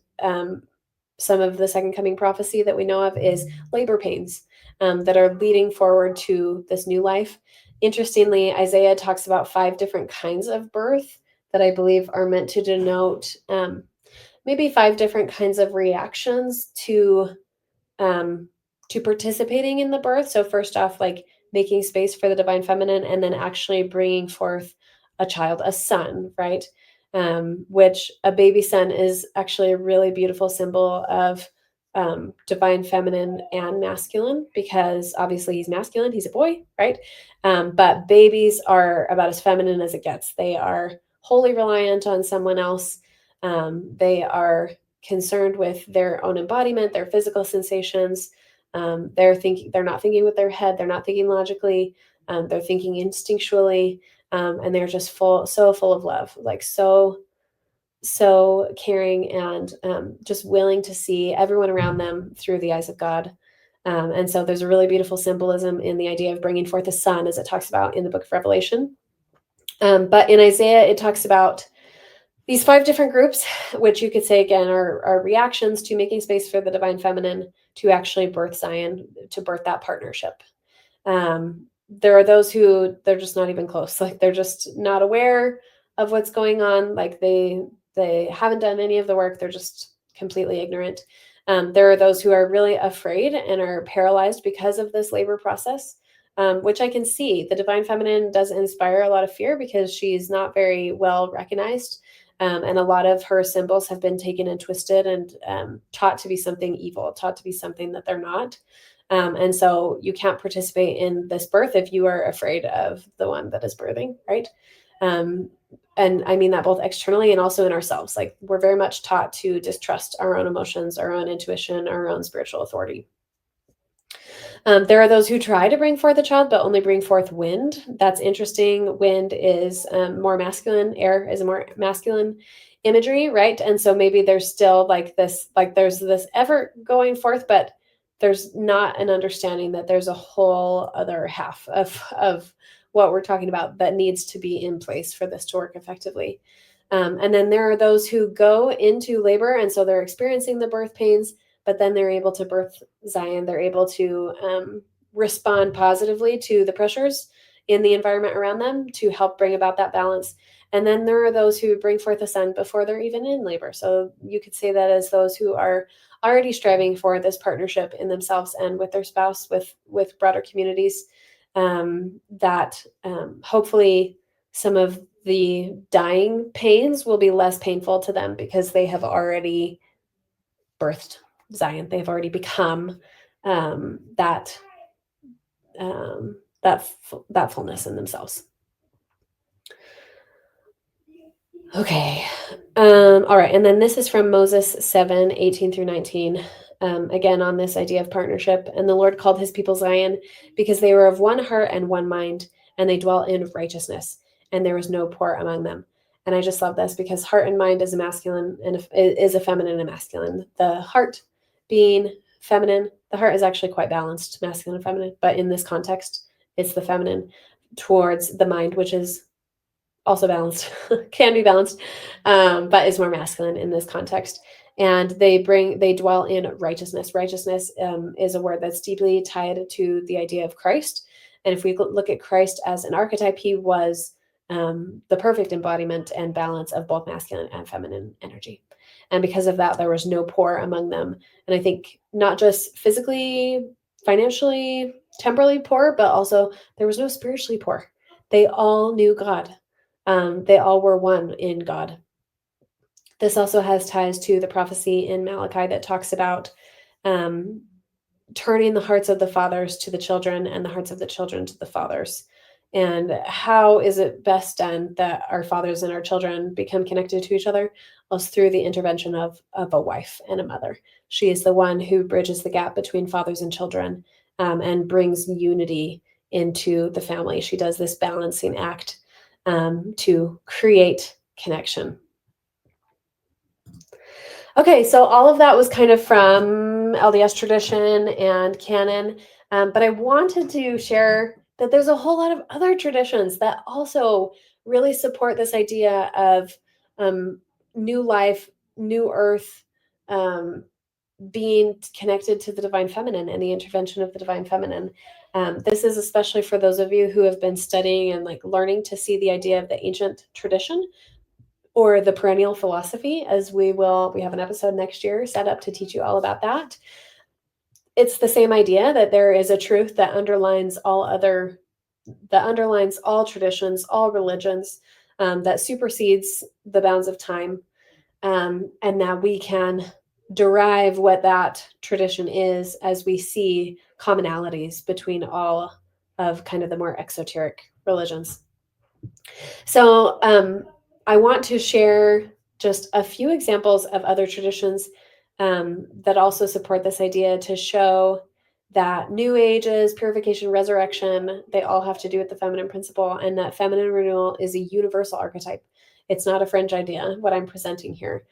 some of the second coming prophecy that we know of is labor pains that are leading forward to this new life. Interestingly, Isaiah talks about 5 different kinds of birth that I believe are meant to denote maybe 5 different kinds of reactions um, to participating in the birth. So first off, like making space for the divine feminine, and then actually bringing forth a child, a son, right? Which a baby son is actually a really beautiful symbol of divine feminine and masculine, because obviously he's masculine, he's a boy, right? But babies are about as feminine as it gets. They are wholly reliant on someone else. They are concerned with their own embodiment, their physical sensations. They're not thinking with their head. They're not thinking logically. They're thinking instinctually, and they're just so full of love, like so caring, and just willing to see everyone around them through the eyes of God. And so there's a really beautiful symbolism in the idea of bringing forth a son, as it talks about in the book of Revelation. But in Isaiah, it talks about these 5 different groups, which you could say again are reactions to making space for the divine feminine to actually birth Zion, to birth that partnership. There are those who they're just not even close, like they're just not aware of what's going on, like they haven't done any of the work, they're just completely ignorant. There are those who are really afraid and are paralyzed because of this labor process, which I can see. The divine feminine does inspire a lot of fear because she's not very well recognized. And a lot of her symbols have been taken and twisted and taught to be something evil, taught to be something that they're not. And so you can't participate in this birth if you are afraid of the one that is birthing, right? Um, and I mean that both externally and also in ourselves. Like we're very much taught to distrust our own emotions, our own intuition, our own spiritual authority. There are those who try to bring forth a child, but only bring forth wind. That's interesting. Wind is more masculine. Air is a more masculine imagery, right? And so maybe there's still like this, like there's this effort going forth, but there's not an understanding that there's a whole other half of what we're talking about that needs to be in place for this to work effectively. And then there are those who go into labor, and so they're experiencing the birth pains, but then they're able to birth Zion. They're able to respond positively to the pressures in the environment around them to help bring about that balance. And then there are those who bring forth a son before they're even in labor. So you could say that as those who are already striving for this partnership in themselves and with their spouse, with broader communities, that hopefully some of the dying pains will be less painful to them because they have already birthed Zion. They've already become that that fullness in themselves. Okay. All right. And then this is from Moses 7:18-19. Again, on this idea of partnership. And the Lord called his people Zion because they were of one heart and one mind, and they dwelt in righteousness, and there was no poor among them. And I just love this because heart and mind is a masculine and is a feminine and masculine. The heart being feminine, the heart is actually quite balanced, masculine and feminine. But in this context, it's the feminine towards the mind, which is also balanced, can be balanced, but is more masculine in this context. And they dwell in righteousness. Righteousness is a word that's deeply tied to the idea of Christ. And if we look at Christ as an archetype, he was the perfect embodiment and balance of both masculine and feminine energy. And because of that, there was no poor among them. And I think not just physically, financially, temporally poor, but also there was no spiritually poor. They all knew God. They all were one in God. This also has ties to the prophecy in Malachi that talks about um, turning the hearts of the fathers to the children and the hearts of the children to the fathers. And how is it best done that our fathers and our children become connected to each other? Well, it's through the intervention of a wife and a mother. She is the one who bridges the gap between fathers and children, and brings unity into the family. She does this balancing act. to create connection. Okay, so all of that was kind of from LDS tradition and canon, but I wanted to share that there's a whole lot of other traditions that also really support this idea of um, new life, new earth, um, being connected to the divine feminine and the intervention of the divine feminine. This is especially for those of you who have been studying and like learning to see the idea of the ancient tradition or the perennial philosophy, as we have an episode next year set up to teach you all about that. It's the same idea that there is a truth that underlines all traditions, all religions, that supersedes the bounds of time, and that we can derive what that tradition is as we see commonalities between all of kind of the more exoteric religions. So I want to share just a few examples of other traditions that also support this idea to show that New Ages, purification, resurrection, they all have to do with the feminine principle, and that feminine renewal is a universal archetype. It's not a fringe idea, what I'm presenting here,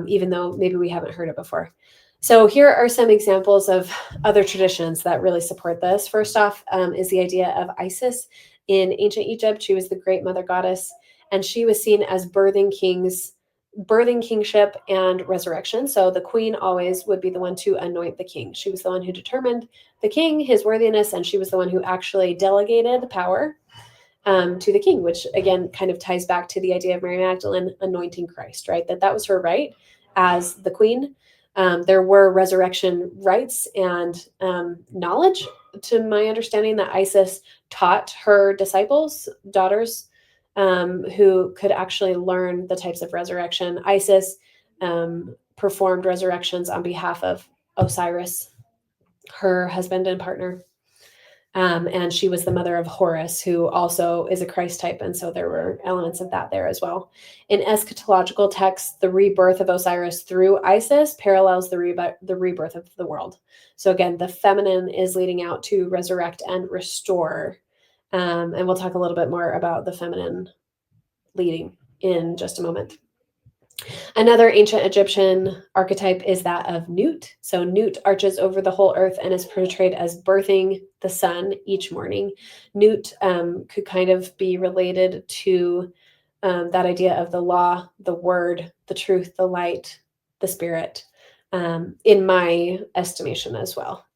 even though maybe we haven't heard it before. So here are some examples of other traditions that really support this. First off is the idea of Isis. In ancient Egypt, she was the great mother goddess, and she was seen as birthing kingship and resurrection. So the queen always would be the one to anoint the king. She was the one who determined the king, his worthiness, and she was the one who actually delegated the power to the king, which again kind of ties back to the idea of Mary Magdalene anointing Christ, right? That was her right as the queen. There were resurrection rites and knowledge, to my understanding, that Isis taught her disciples, daughters, who could actually learn the types of resurrection. Isis performed resurrections on behalf of Osiris, her husband and partner. And she was the mother of Horus, who also is a Christ type. And so there were elements of that there as well. In eschatological texts, the rebirth of Osiris through Isis parallels the rebirth of the world. So again, the feminine is leading out to resurrect and restore. And we'll talk a little bit more about the feminine leading in just a moment. Another ancient Egyptian archetype is that of Nut. So Nut arches over the whole earth and is portrayed as birthing the sun each morning. Nut could kind of be related to that idea of the law, the word, the truth, the light, the spirit, in my estimation as well.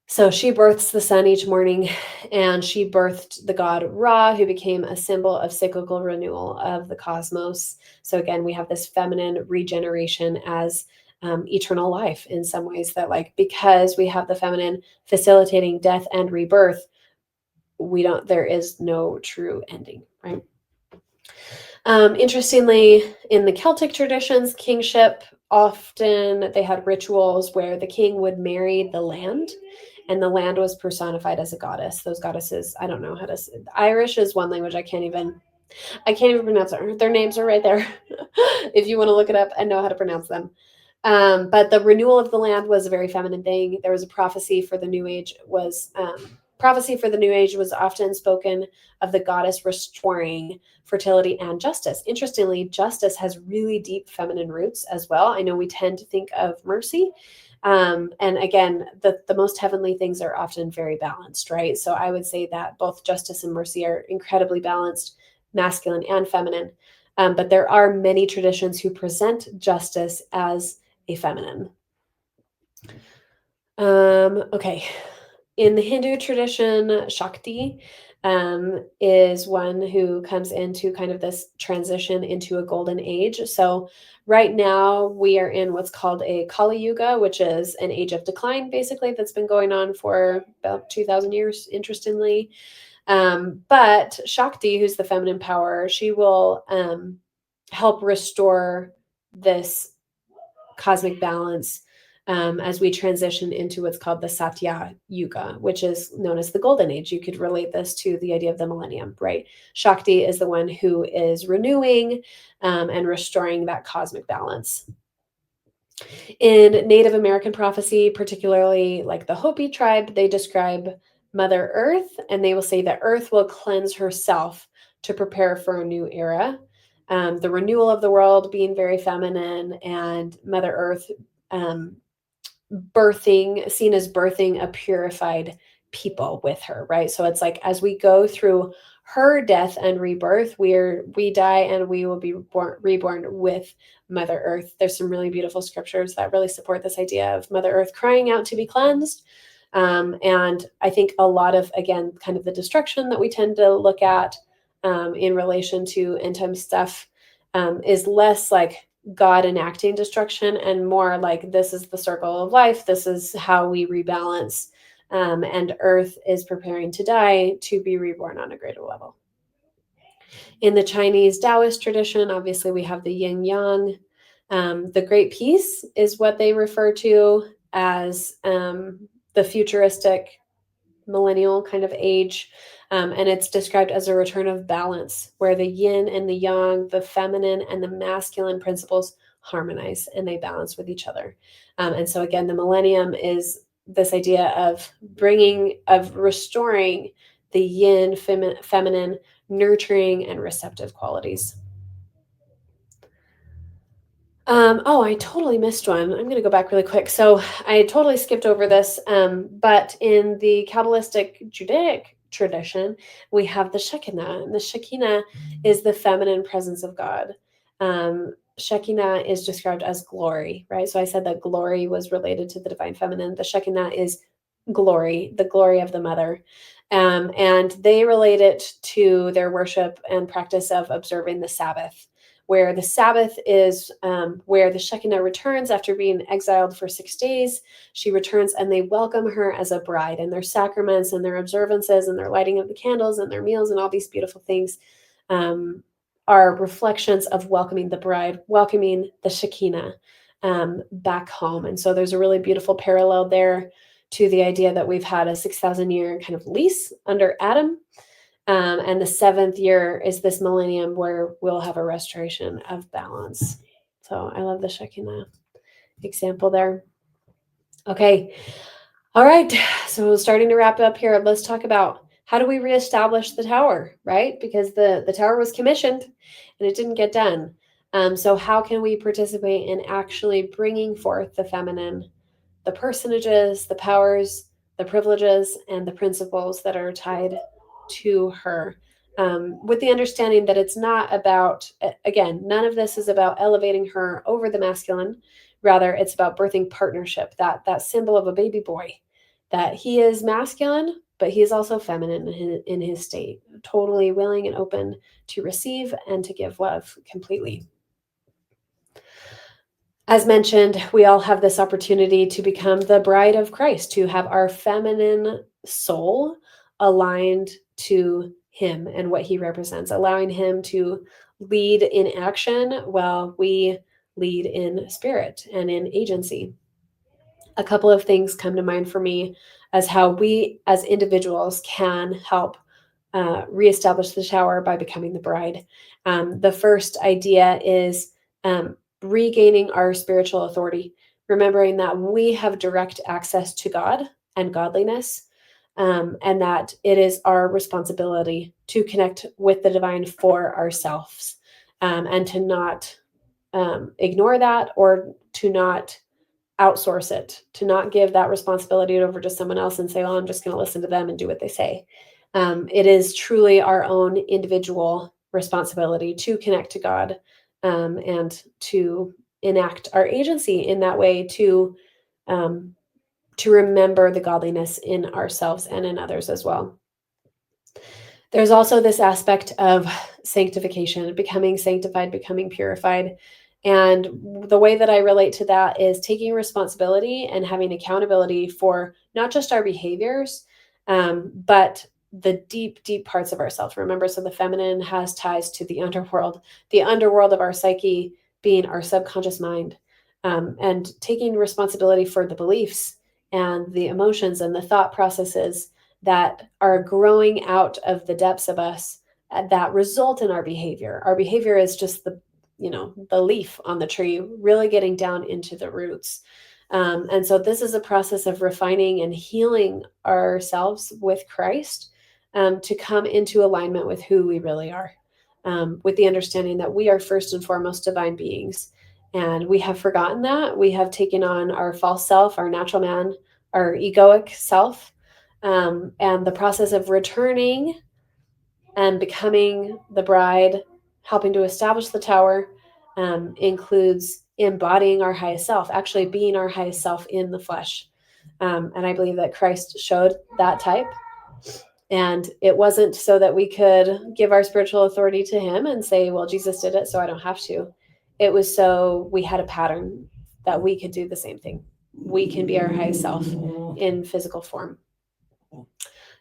So she births the sun each morning, and she birthed the god Ra, who became a symbol of cyclical renewal of the cosmos. So again, we have this feminine regeneration as eternal life in some ways, that like, because we have the feminine facilitating death and rebirth, there is no true ending, right? Interestingly, in the Celtic traditions, kingship, often they had rituals where the king would marry the land, and the land was personified as a goddess. Those goddesses, I don't know how to say. Irish is one language I can't even pronounce it. Their names are right there if you want to look it up and know how to pronounce them. But the renewal of the land was a very feminine thing. There was a prophecy for the New Age was often spoken of the goddess restoring fertility and justice. Interestingly, justice has really deep feminine roots as well. I know we tend to think of mercy. And again, the most heavenly things are often very balanced, right? So I would say that both justice and mercy are incredibly balanced, masculine and feminine. But there are many traditions who present justice as a feminine. Okay. In the Hindu tradition, Shakti is one who comes into kind of this transition into a golden age. So right now we are in what's called a Kali Yuga, which is an age of decline, basically, that's been going on for about 2,000 years, interestingly. But Shakti, who's the feminine power, she will help restore this cosmic balance as we transition into what's called the Satya Yuga, which is known as the Golden Age. You could relate this to the idea of the millennium, right? Shakti is the one who is renewing and restoring that cosmic balance. In Native American prophecy, particularly like the Hopi tribe, they describe Mother Earth, and they will say that Earth will cleanse herself to prepare for a new era. The renewal of the world being very feminine, and Mother Earth um, seen as birthing a purified people with her, right? So it's like as we go through her death and rebirth, we die and we will be reborn with Mother Earth. There's some really beautiful scriptures that really support this idea of Mother Earth crying out to be cleansed. And I think a lot of, again, kind of the destruction that we tend to look at in relation to end time stuff is less like God enacting destruction and more like this is the circle of life. This is how we rebalance. And Earth is preparing to die to be reborn on a greater level. In the Chinese Taoist tradition, obviously, we have the yin yang. The Great Peace is what they refer to as the futuristic millennial kind of age. And it's described as a return of balance where the yin and the yang, the feminine and the masculine principles harmonize and they balance with each other. And so, again, the millennium is this idea of restoring the yin, feminine, nurturing, and receptive qualities. Oh, I totally missed one. I'm going to go back really quick. So I totally skipped over this. But in the Kabbalistic Judaic tradition, we have the Shekinah. And the Shekinah is the feminine presence of God. Shekinah is described as glory, right? So I said that glory was related to the divine feminine. The Shekinah is glory, the glory of the mother. And they relate it to their worship and practice of observing the Sabbath, where the Sabbath is where the Shekinah returns after being exiled for 6 days. She returns and they welcome her as a bride, and their sacraments and their observances and their lighting of the candles and their meals and all these beautiful things are reflections of welcoming the bride, welcoming the Shekinah back home. And so there's a really beautiful parallel there to the idea that we've had a 6,000 year kind of lease under Adam. And the 7th year is this millennium where we'll have a restoration of balance. So I love the Shekinah example there. Okay. All right. So starting to wrap up here, let's talk about how do we reestablish the tower, right? Because the tower was commissioned and it didn't get done. So how can we participate in actually bringing forth the feminine, the personages, the powers, the privileges, and the principles that are tied to her, with the understanding that it's not about, again, none of this is about elevating her over the masculine. Rather, it's about birthing partnership, that symbol of a baby boy, that he is masculine, but he is also feminine in his state, totally willing and open to receive and to give love completely. As mentioned, we all have this opportunity to become the bride of Christ, to have our feminine soul aligned to him and what he represents, allowing him to lead in action while we lead in spirit and in agency. A couple of things come to mind for me as how we as individuals can help reestablish the tower by becoming the bride. The first idea is regaining our spiritual authority, remembering that we have direct access to God and godliness, and that it is our responsibility to connect with the divine for ourselves, and to not ignore that or to not outsource it, to not give that responsibility over to someone else and say, well, I'm just going to listen to them and do what they say. It is truly our own individual responsibility to connect to God, and to enact our agency in that way to remember the godliness in ourselves and in others as well. There's also this aspect of sanctification, becoming sanctified, becoming purified. And the way that I relate to that is taking responsibility and having accountability for not just our behaviors, but the deep, deep parts of ourselves. Remember, so the feminine has ties to the underworld of our psyche being our subconscious mind, and taking responsibility for the beliefs and the emotions and the thought processes that are growing out of the depths of us that result in our behavior. Our behavior is just the leaf on the tree, really getting down into the roots. And so this is a process of refining and healing ourselves with Christ, to come into alignment with who we really are, with the understanding that we are first and foremost divine beings. And we have forgotten that. We have taken on our false self, our natural man, our egoic self. And the process of returning and becoming the bride, helping to establish the tower, includes embodying our highest self, actually being our highest self in the flesh. And I believe that Christ showed that type. And it wasn't so that we could give our spiritual authority to him and say, well, Jesus did it, so I don't have to. It was so we had a pattern that we could do the same thing. We can be our highest self in physical form.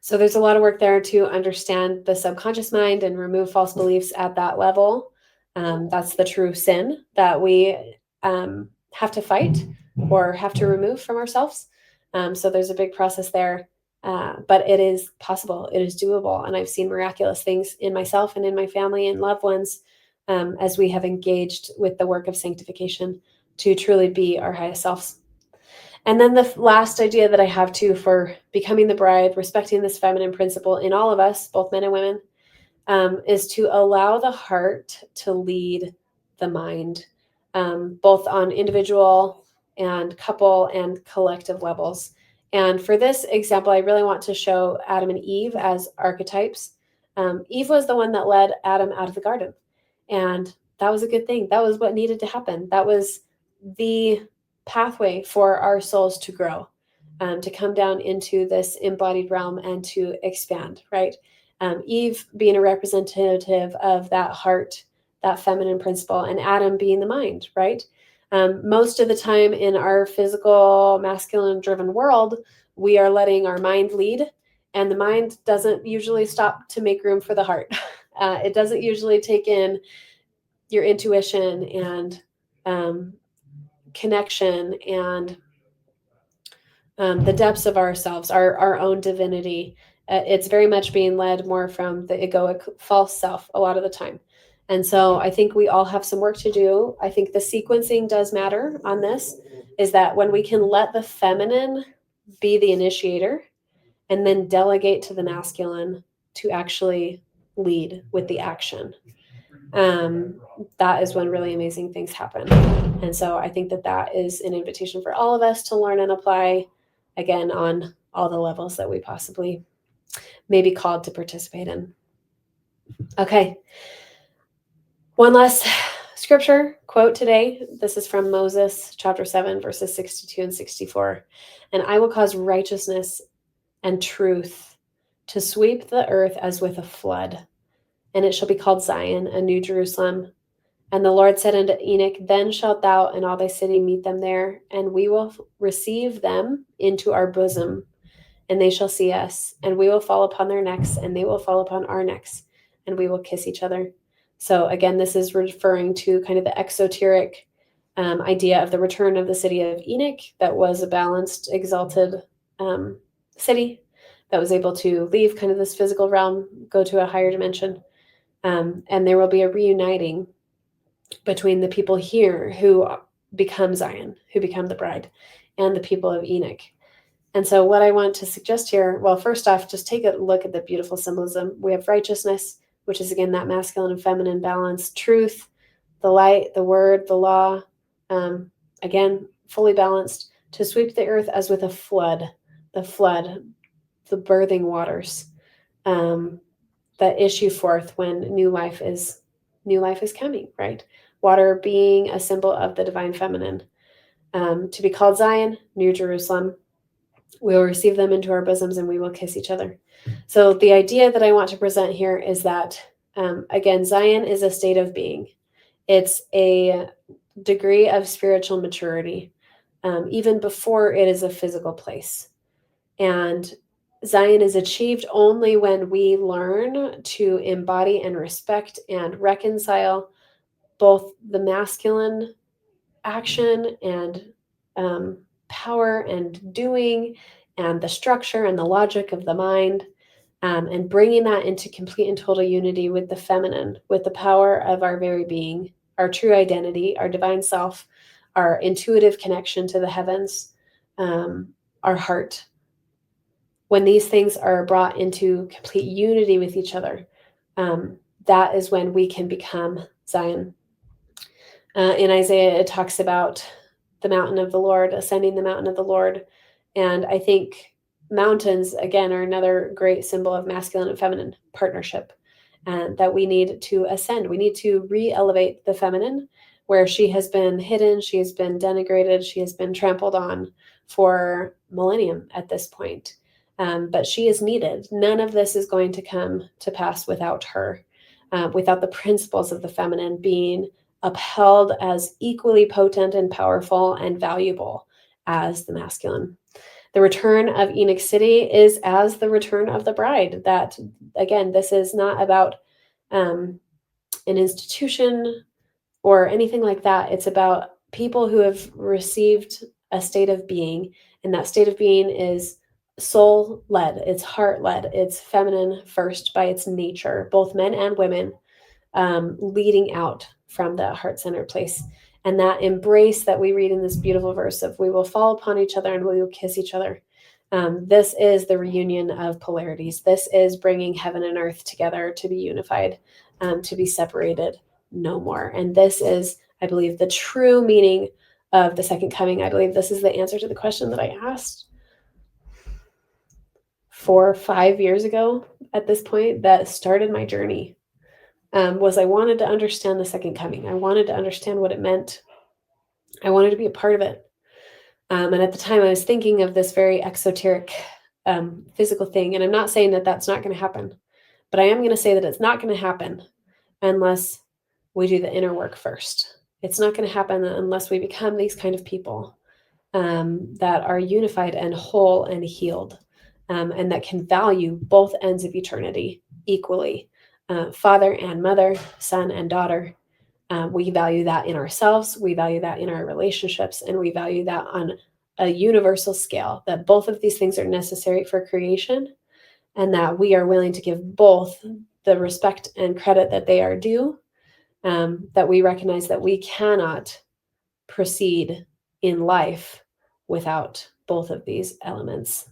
So there's a lot of work there to understand the subconscious mind and remove false beliefs at that level. That's the true sin that we have to fight or have to remove from ourselves. So there's a big process there, but it is possible. It is doable. And I've seen miraculous things in myself and in my family and loved ones, as we have engaged with the work of sanctification to truly be our highest selves. And then the last idea that I have too for becoming the bride, respecting this feminine principle in all of us, both men and women, is to allow the heart to lead the mind, both on individual and couple and collective levels. And for this example, I really want to show Adam and Eve as archetypes. Eve was the one that led Adam out of the garden. And that was a good thing. That was what needed to happen. That was the pathway for our souls to grow, to come down into this embodied realm and to expand, right? Eve being a representative of that heart, that feminine principle, and Adam being the mind, right? Most of the time in our physical, masculine driven world, we are letting our mind lead, and the mind doesn't usually stop to make room for the heart. It doesn't usually take in your intuition and connection and the depths of ourselves, our own divinity. It's very much being led more from the egoic false self a lot of the time. And so I think we all have some work to do. I think the sequencing does matter on this, is that when we can let the feminine be the initiator and then delegate to the masculine to actually lead with the action, that is when really amazing things happen. And so I think that that is an invitation for all of us to learn and apply, again, on all the levels that we possibly may be called to participate in. Okay. One last scripture quote today. This is from Moses, chapter 7, verses 62 and 64. And I will cause righteousness and truth to sweep the earth as with a flood, and it shall be called Zion, a new Jerusalem. And the Lord said unto Enoch, then shalt thou and all thy city meet them there, and we will receive them into our bosom, and they shall see us, and we will fall upon their necks, and they will fall upon our necks, and we will kiss each other. So again, this is referring to kind of the exoteric idea of the return of the city of Enoch, that was a balanced, exalted city that was able to leave kind of this physical realm, go to a higher dimension. And there will be a reuniting between the people here who become Zion, who become the bride, and the people of Enoch. And so what I want to suggest here, well, first off, just take a look at the beautiful symbolism. We have righteousness, which is, again, that masculine and feminine balance, truth, the light, the word, the law, again, fully balanced, to sweep the earth as with a flood, the birthing waters that issue forth when new life is coming, right? Water being a symbol of the divine feminine. To be called Zion, New Jerusalem. We will receive them into our bosoms and we will kiss each other. So the idea that I want to present here is that, again, Zion is a state of being. It's a degree of spiritual maturity, even before it is a physical place. And Zion is achieved only when we learn to embody and respect and reconcile both the masculine action and power and doing and the structure and the logic of the mind, and bringing that into complete and total unity with the feminine, with the power of our very being, our true identity, our divine self, our intuitive connection to the heavens, our heart. When these things are brought into complete unity with each other, that is when we can become Zion. In Isaiah, it talks about the mountain of the Lord, ascending the mountain of the Lord. And I think mountains, again, are another great symbol of masculine and feminine partnership, and that we need to ascend. We need to re-elevate the feminine where she has been hidden, she has been denigrated, she has been trampled on for millennium at this point. But she is needed. None of this is going to come to pass without her, without the principles of the feminine being upheld as equally potent and powerful and valuable as the masculine. The return of Enoch City is as the return of the bride. That, again, this is not about an institution or anything like that. It's about people who have received a state of being, and that state of being is soul led, it's heart led, it's feminine first by its nature, both men and women, leading out from that heart-centered place. And that embrace that we read in this beautiful verse of we will fall upon each other and we will kiss each other. This is the reunion of polarities. This is bringing heaven and earth together to be unified, to be separated no more. And this is, I believe, the true meaning of the second coming. I believe this is the answer to the question that I asked 4 or 5 years ago at this point that started my journey. Was I wanted to understand the second coming. I wanted to understand what it meant. I wanted to be a part of it. And at the time, I was thinking of this very exoteric physical thing. And I'm not saying that that's not going to happen, but I am going to say that it's not going to happen unless we do the inner work first. It's not going to happen unless we become these kind of people that are unified and whole and healed, and that can value both ends of eternity equally. Father and mother, son and daughter. We value that in ourselves, we value that in our relationships, and we value that on a universal scale, that both of these things are necessary for creation, and that we are willing to give both the respect and credit that they are due, that we recognize that we cannot proceed in life without both of these elements.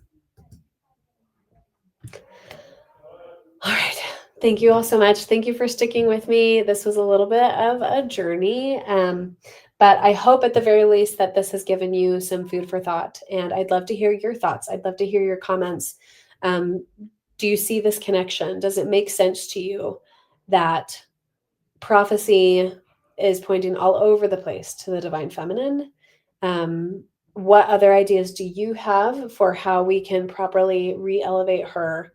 All right. Thank you all so much. Thank you for sticking with me. This was a little bit of a journey, but I hope at the very least that this has given you some food for thought. And I'd love to hear your thoughts. I'd love to hear your comments. Do you see this connection? Does it make sense to you that prophecy is pointing all over the place to the divine feminine? What other ideas do you have for how we can properly re-elevate her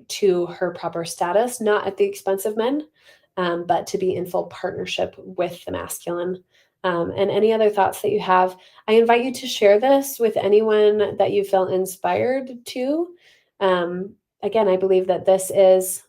to her proper status, not at the expense of men, but to be in full partnership with the masculine? And any other thoughts that you have, I invite you to share this with anyone that you feel inspired to. Again, I believe that this is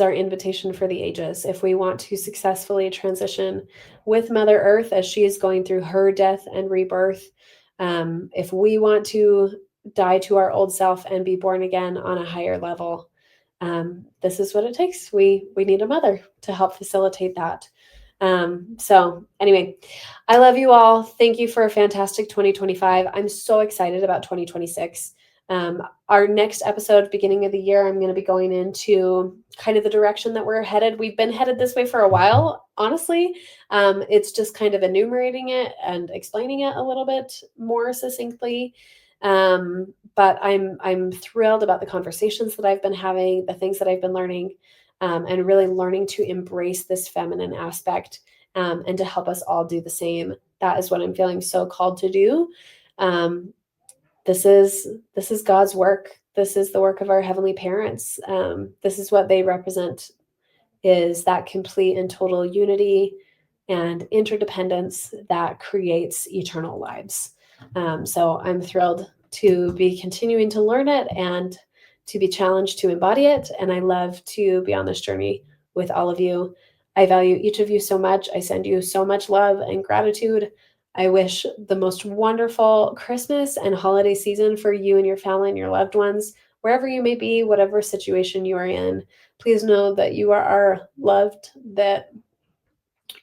our invitation for the ages. If we want to successfully transition with Mother Earth as she is going through her death and rebirth, if we want to die to our old self and be born again on a higher level, this is what it takes. We need a mother to help facilitate that. So anyway, I love you all. Thank you for a fantastic 2025. I'm so excited about 2026. Our next episode, beginning of the year, I'm going to be going into kind of the direction that we're headed. We've been headed this way for a while, honestly. It's just kind of enumerating it and explaining it a little bit more succinctly. But I'm thrilled about the conversations that I've been having, the things that I've been learning, and really learning to embrace this feminine aspect, and to help us all do the same. That is what I'm feeling so called to do. This is God's work. This is the work of our heavenly parents. This is what they represent, is that complete and total unity and interdependence that creates eternal lives. So I'm thrilled to be continuing to learn it and to be challenged to embody it. And I love to be on this journey with all of you. I value each of you so much. I send you so much love and gratitude. I wish the most wonderful Christmas and holiday season for you and your family and your loved ones, wherever you may be, whatever situation you are in. Please know that you are loved, that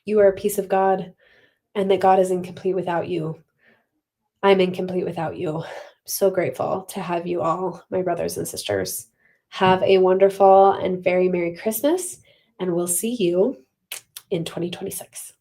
you are a piece of God, and that God is incomplete without you. I'm incomplete without you. So grateful to have you all, my brothers and sisters. Have a wonderful and very Merry Christmas, and we'll see you in 2026.